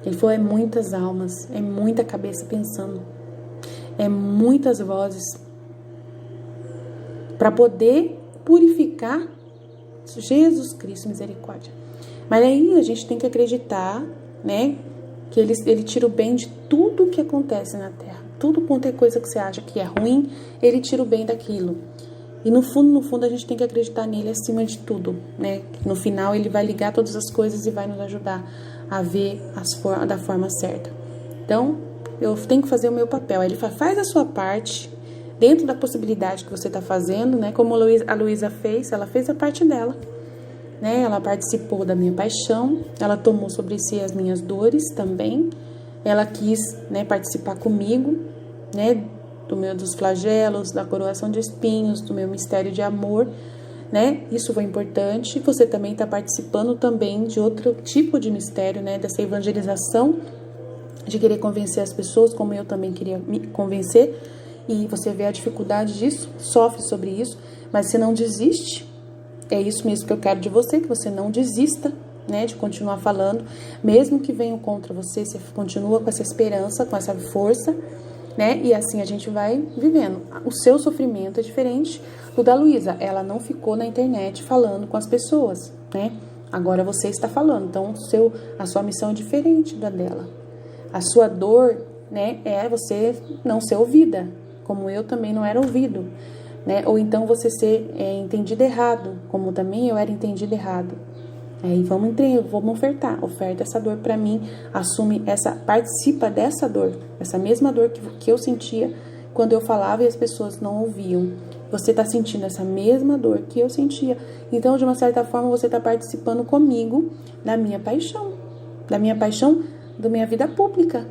Ele falou, é muitas almas, é muita cabeça pensando, é muitas vozes para poder purificar Jesus Cristo, misericórdia. Mas aí a gente tem que acreditar, né, que ele tira o bem de tudo que acontece na Terra. Tudo quanto é coisa que você acha que é ruim, ele tira o bem daquilo. E no fundo, a gente tem que acreditar nele acima de tudo, né? No final, ele vai ligar todas as coisas e vai nos ajudar a ver da forma certa. Então, eu tenho que fazer o meu papel. Ele faz a sua parte, dentro da possibilidade que você está fazendo, né? Como a Luísa fez, ela fez a parte dela, né? Ela participou da minha paixão, ela tomou sobre si as minhas dores também, ela quis, né, participar comigo, né? Dos flagelos, da coroação de espinhos, do meu mistério de amor, né? Isso foi importante. Você também está participando também de outro tipo de mistério, né? Dessa evangelização, de querer convencer as pessoas, como eu também queria me convencer. E você vê a dificuldade disso, sofre sobre isso, mas você não desiste. É isso mesmo que eu quero de você, que você não desista, né? De continuar falando, mesmo que venham contra você, você continua com essa esperança, com essa força, né? E assim a gente vai vivendo. O seu sofrimento é diferente do da Luísa. Ela não ficou na internet falando com as pessoas, né? Agora você está falando. Então a sua missão é diferente da dela. A sua dor, né, é você não ser ouvida, como eu também não era ouvido, né? Ou então você ser entendido errado, como também eu era entendido errado. Aí vamos ofertar. Oferta essa dor para mim, participa dessa dor, essa mesma dor que eu sentia quando eu falava e as pessoas não ouviam. Você está sentindo essa mesma dor que eu sentia. Então, de uma certa forma, você está participando comigo da minha paixão da minha vida pública,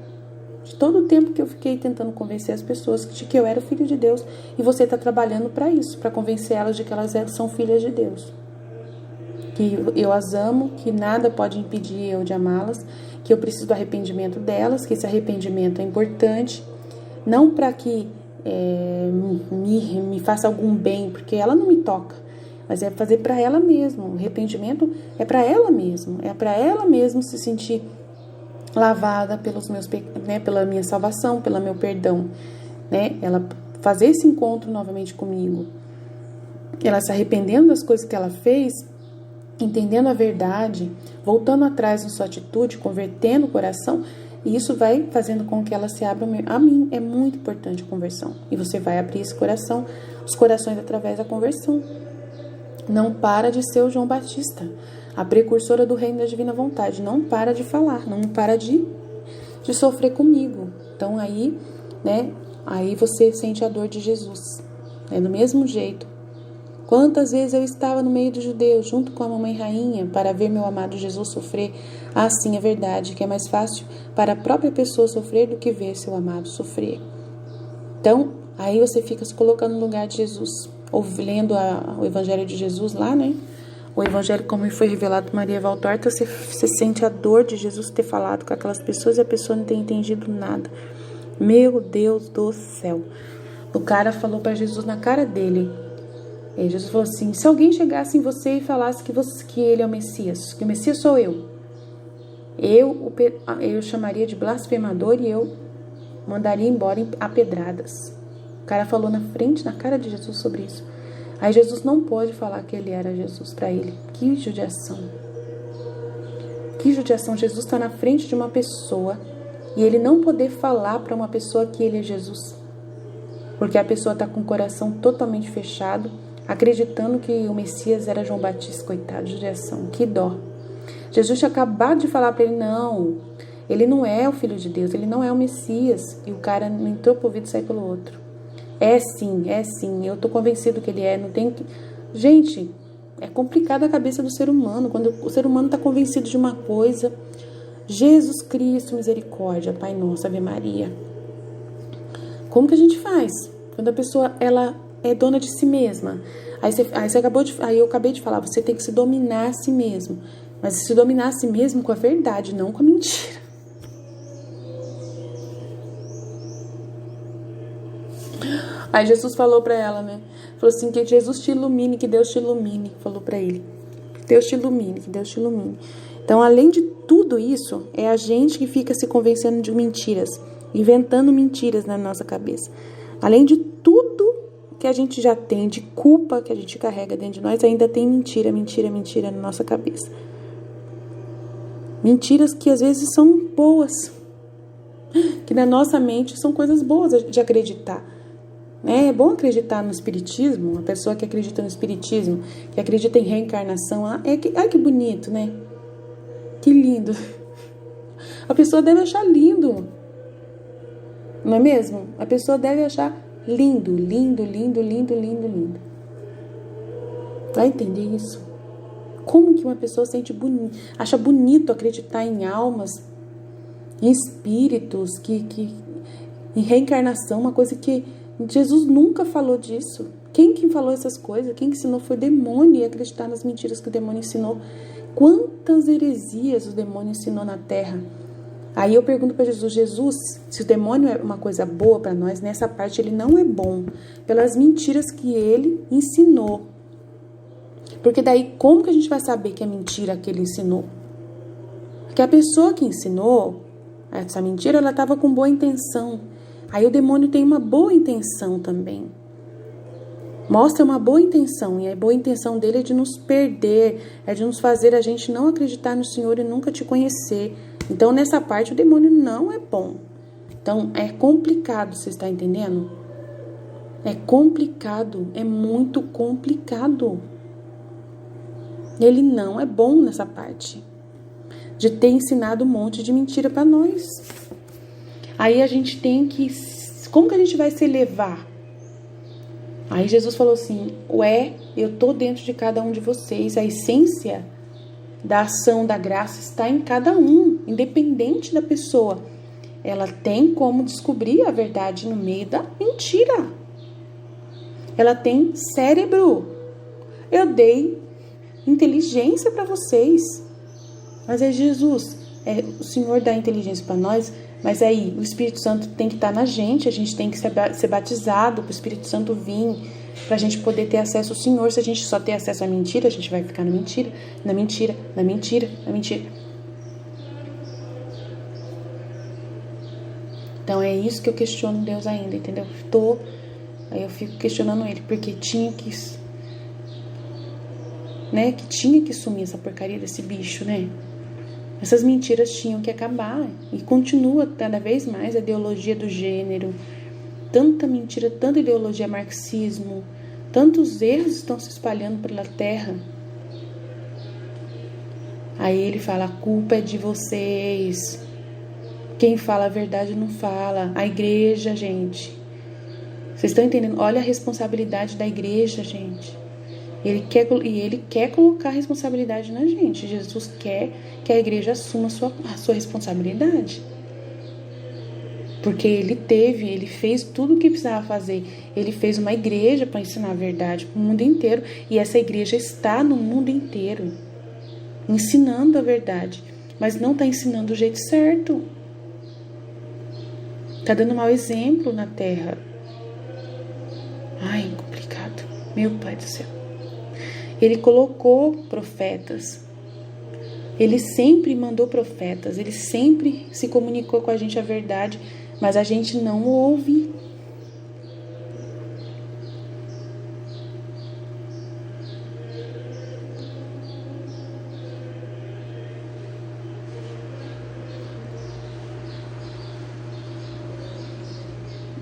de todo o tempo que eu fiquei tentando convencer as pessoas de que eu era o filho de Deus. E você está trabalhando para isso, para convencer elas de que elas são filhas de Deus. Que eu as amo, que nada pode impedir eu de amá-las, que eu preciso do arrependimento delas, que esse arrependimento é importante, não para que me faça algum bem, porque ela não me toca, mas é fazer para ela mesma. O arrependimento é para ela mesma, é para ela mesma se sentir lavada pela minha salvação, pelo meu perdão, né? Ela fazer esse encontro novamente comigo, ela se arrependendo das coisas que ela fez, entendendo a verdade, voltando atrás na sua atitude, convertendo o coração, E isso vai fazendo com que ela se abra a mim. É muito importante a conversão. E você vai abrir esse coração, os corações através da conversão. Não para de ser o João Batista, a precursora do reino da divina vontade. Não para de falar, não para de sofrer comigo. Então aí, né, aí você sente a dor de Jesus. É do mesmo jeito. Quantas vezes eu estava no meio dos judeus, junto com a mamãe rainha, para ver meu amado Jesus sofrer? Ah, sim, é verdade, que é mais fácil para a própria pessoa sofrer do que ver seu amado sofrer. Então, aí você fica se colocando no lugar de Jesus, ou lendo o Evangelho de Jesus lá, né? O Evangelho como foi revelado por Maria Valtorta, você sente a dor de Jesus ter falado com aquelas pessoas e a pessoa não tem entendido nada. Meu Deus do céu. O cara falou para Jesus na cara dele. E Jesus falou assim, se alguém chegasse em você e falasse que ele é o Messias, que o Messias sou eu chamaria de blasfemador e eu mandaria embora a pedradas. O cara falou na cara de Jesus sobre isso. Aí Jesus não pode falar que ele era Jesus para ele. Que judiação. Que judiação. Jesus está na frente de uma pessoa e ele não poder falar para uma pessoa que ele é Jesus. Porque a pessoa está com o coração totalmente fechado, acreditando que o Messias era João Batista. Coitado, judiação. Que dó. Jesus tinha acabado de falar para ele, não, ele não é o Filho de Deus, ele não é o Messias. E o cara não entrou por ouvido e saiu pelo outro. É sim, eu tô convencido que ele é, não tem que... Gente, é complicado a cabeça do ser humano, quando o ser humano está convencido de uma coisa. Jesus Cristo, misericórdia, Pai Nosso, Ave Maria. Como que a gente faz? Quando a pessoa, ela é dona de si mesma. Aí eu acabei de falar, você tem que se dominar a si mesmo. Mas se dominar a si mesmo com a verdade, não com a mentira. Aí Jesus falou pra ela, né? Falou assim, que Jesus te ilumine, que Deus te ilumine. Falou pra ele. Deus te ilumine, que Deus te ilumine. Então, além de tudo isso, é a gente que fica se convencendo de mentiras. Inventando mentiras na nossa cabeça. Além de tudo que a gente já tem, de culpa que a gente carrega dentro de nós, ainda tem mentira na nossa cabeça. Mentiras que às vezes são boas. Que na nossa mente são coisas boas de acreditar. É bom acreditar no espiritismo. Uma pessoa que acredita no espiritismo, que acredita em reencarnação, ai que bonito, né? Que lindo. A pessoa deve achar lindo. Não é mesmo? A pessoa deve achar lindo. Vai entender isso? Como que uma pessoa acha bonito acreditar em almas, em espíritos, em reencarnação, uma coisa que Jesus nunca falou disso. Quem que falou essas coisas? Quem que ensinou foi o demônio, e acreditar nas mentiras que o demônio ensinou. Quantas heresias o demônio ensinou na Terra? Aí eu pergunto para Jesus, se o demônio é uma coisa boa para nós, nessa parte ele não é bom, pelas mentiras que ele ensinou. Porque daí, como que a gente vai saber que é mentira que ele ensinou? Porque a pessoa que ensinou essa mentira, ela estava com boa intenção. Aí o demônio tem uma boa intenção também. Mostra uma boa intenção. E a boa intenção dele é de nos perder, é de nos fazer a gente não acreditar no Senhor e nunca te conhecer. Então, nessa parte, o demônio não é bom. Então, é complicado, você está entendendo? É complicado, é muito complicado. Ele não é bom nessa parte de ter ensinado um monte de mentira para nós. Aí a gente tem que... Como que a gente vai se elevar? Aí Jesus falou assim, eu tô dentro de cada um de vocês. A essência da ação da graça está em cada um, independente da pessoa. Ela tem como descobrir a verdade no meio da mentira. Ela tem cérebro. Eu dei inteligência para vocês. Mas é Jesus, o Senhor dá inteligência para nós, mas aí o Espírito Santo tem que estar na gente, a gente tem que ser batizado para o Espírito Santo vir, para a gente poder ter acesso ao Senhor. Se a gente só ter acesso à mentira, a gente vai ficar na mentira. Então é isso que eu questiono Deus ainda, entendeu? Aí eu fico questionando ele, porque tinha que sumir essa porcaria desse bicho, né? Essas mentiras tinham que acabar. E continua cada vez mais a ideologia do gênero. Tanta mentira, tanta ideologia, marxismo. Tantos erros estão se espalhando pela terra. Aí ele fala, a culpa é de vocês. Quem fala a verdade não fala. A igreja, gente. Vocês estão entendendo? Olha a responsabilidade da igreja, gente. Ele quer colocar a responsabilidade na gente. Jesus quer que a igreja assuma a sua responsabilidade. Porque ele fez tudo o que precisava fazer. Ele fez uma igreja para ensinar a verdade para o mundo inteiro. E essa igreja está no mundo inteiro, ensinando a verdade. Mas não está ensinando do jeito certo. Está dando mau exemplo na terra. Ai, complicado. Meu Pai do céu. Ele colocou profetas. Ele sempre mandou profetas. Ele sempre se comunicou com a gente a verdade. Mas a gente não ouve.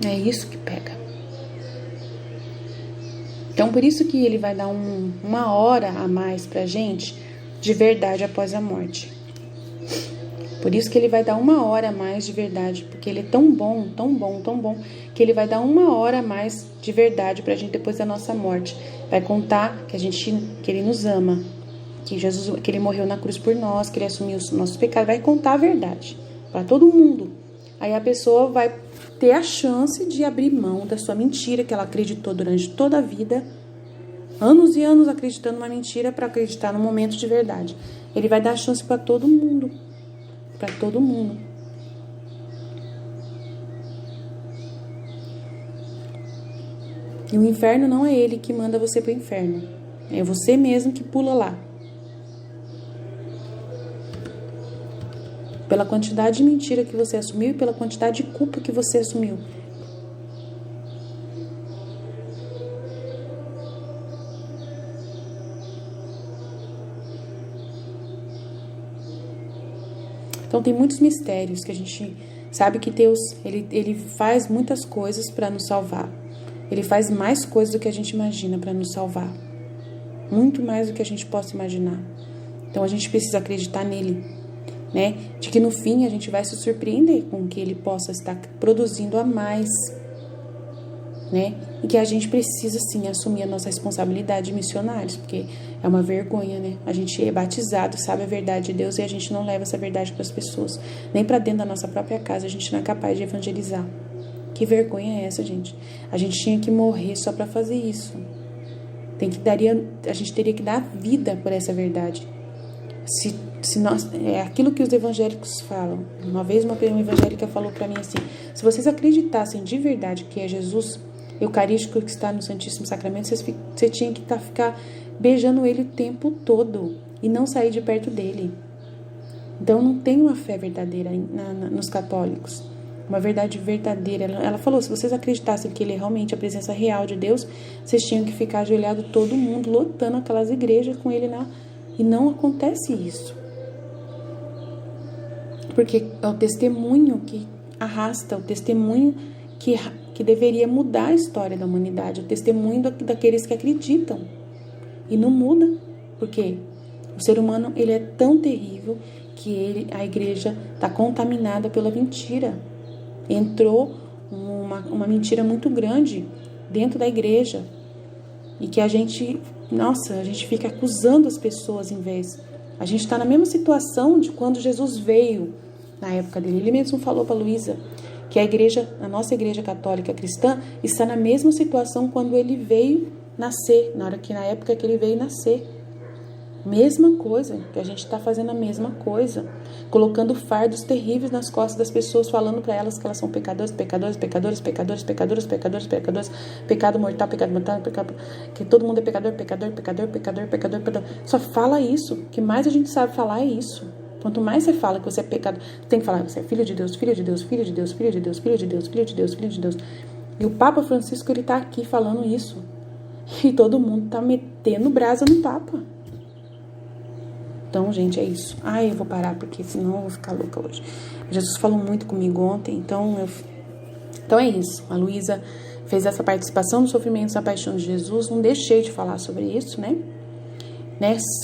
É isso que pega. Então, por isso que ele vai dar uma hora a mais pra gente de verdade após a morte. Por isso que ele vai dar uma hora a mais de verdade, porque ele é tão bom, tão bom, tão bom, que ele vai dar uma hora a mais de verdade pra gente depois da nossa morte. Vai contar que ele nos ama, que ele morreu na cruz por nós, que ele assumiu os nossos pecados. Vai contar a verdade pra todo mundo. Aí a pessoa vai ter a chance de abrir mão da sua mentira, que ela acreditou durante toda a vida, anos e anos acreditando numa mentira, para acreditar no momento de verdade. Ele vai dar a chance para todo mundo. Para todo mundo. E o inferno não é ele que manda você pro inferno. É você mesmo que pula lá. Pela quantidade de mentira que você assumiu e pela quantidade de culpa que você assumiu. Então tem muitos mistérios que a gente sabe que Deus, ele faz muitas coisas para nos salvar. Ele faz mais coisas do que a gente imagina para nos salvar. Muito mais do que a gente possa imaginar. Então a gente precisa acreditar nele, né? De que no fim a gente vai se surpreender com que ele possa estar produzindo a mais, né? E que a gente precisa sim assumir a nossa responsabilidade de missionários, porque é uma vergonha, né? A gente é batizado, sabe a verdade de Deus e a gente não leva essa verdade para as pessoas, nem para dentro da nossa própria casa. A gente não é capaz de evangelizar. Que vergonha é essa, gente? A gente tinha que morrer só para fazer isso. A gente teria que dar vida por essa verdade. Se nós, é aquilo que os evangélicos falam. Uma vez uma evangélica falou para mim assim: se vocês acreditassem de verdade que é Jesus Eucarístico que está no Santíssimo Sacramento, você tinha que ficar beijando ele o tempo todo e não sair de perto dele. Então não tem uma fé verdadeira nos católicos. Uma verdade verdadeira. Ela falou, se vocês acreditassem que ele é realmente a presença real de Deus, vocês tinham que ficar ajoelhado todo mundo, lotando aquelas igrejas com ele e não acontece isso. Porque é o testemunho que arrasta, o testemunho que deveria mudar a história da humanidade, o testemunho daqueles que acreditam. E não muda, porque o ser humano ele é tão terrível que a igreja está contaminada pela mentira. Entrou uma mentira muito grande dentro da igreja e que a gente fica acusando as pessoas em vez. A gente está na mesma situação de quando Jesus veio na época dele. Ele mesmo falou para Luísa que a nossa igreja católica cristã está na mesma situação quando ele veio nascer, na época que ele veio nascer. Mesma coisa, que a gente está fazendo a mesma coisa, colocando fardos terríveis nas costas das pessoas, falando para elas que elas são pecadores, pecado mortal, que todo mundo é pecador. Só fala isso, o que mais a gente sabe falar é isso. Quanto mais você fala que você é pecador, tem que falar que você é filho de Deus, filho de Deus, filho de Deus, filho de Deus, filho de Deus, filho de Deus, filho de Deus. E o Papa Francisco, ele tá aqui falando isso. E todo mundo tá metendo brasa no Papa. Então, gente, é isso. Eu vou parar porque senão eu vou ficar louca hoje. Jesus falou muito comigo ontem, então é isso. A Luísa fez essa participação nos sofrimentos da paixão de Jesus. Não deixei de falar sobre isso, né?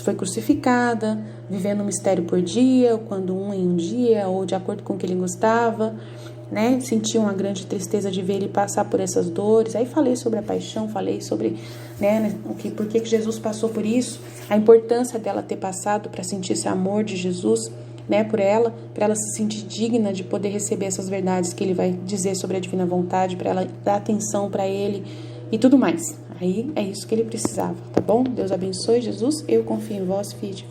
Foi crucificada, vivendo um mistério por dia, quando em um dia, ou de acordo com o que ele gostava, né? Senti uma grande tristeza de ver ele passar por essas dores. Aí falei sobre a paixão, falei sobre, né, por que Jesus passou por isso, a importância dela ter passado para sentir esse amor de Jesus, né, por ela se sentir digna de poder receber essas verdades que ele vai dizer sobre a divina vontade, para ela dar atenção para ele e tudo mais. Aí é isso que ele precisava, tá bom? Deus abençoe, Jesus. Eu confio em vós, fiat.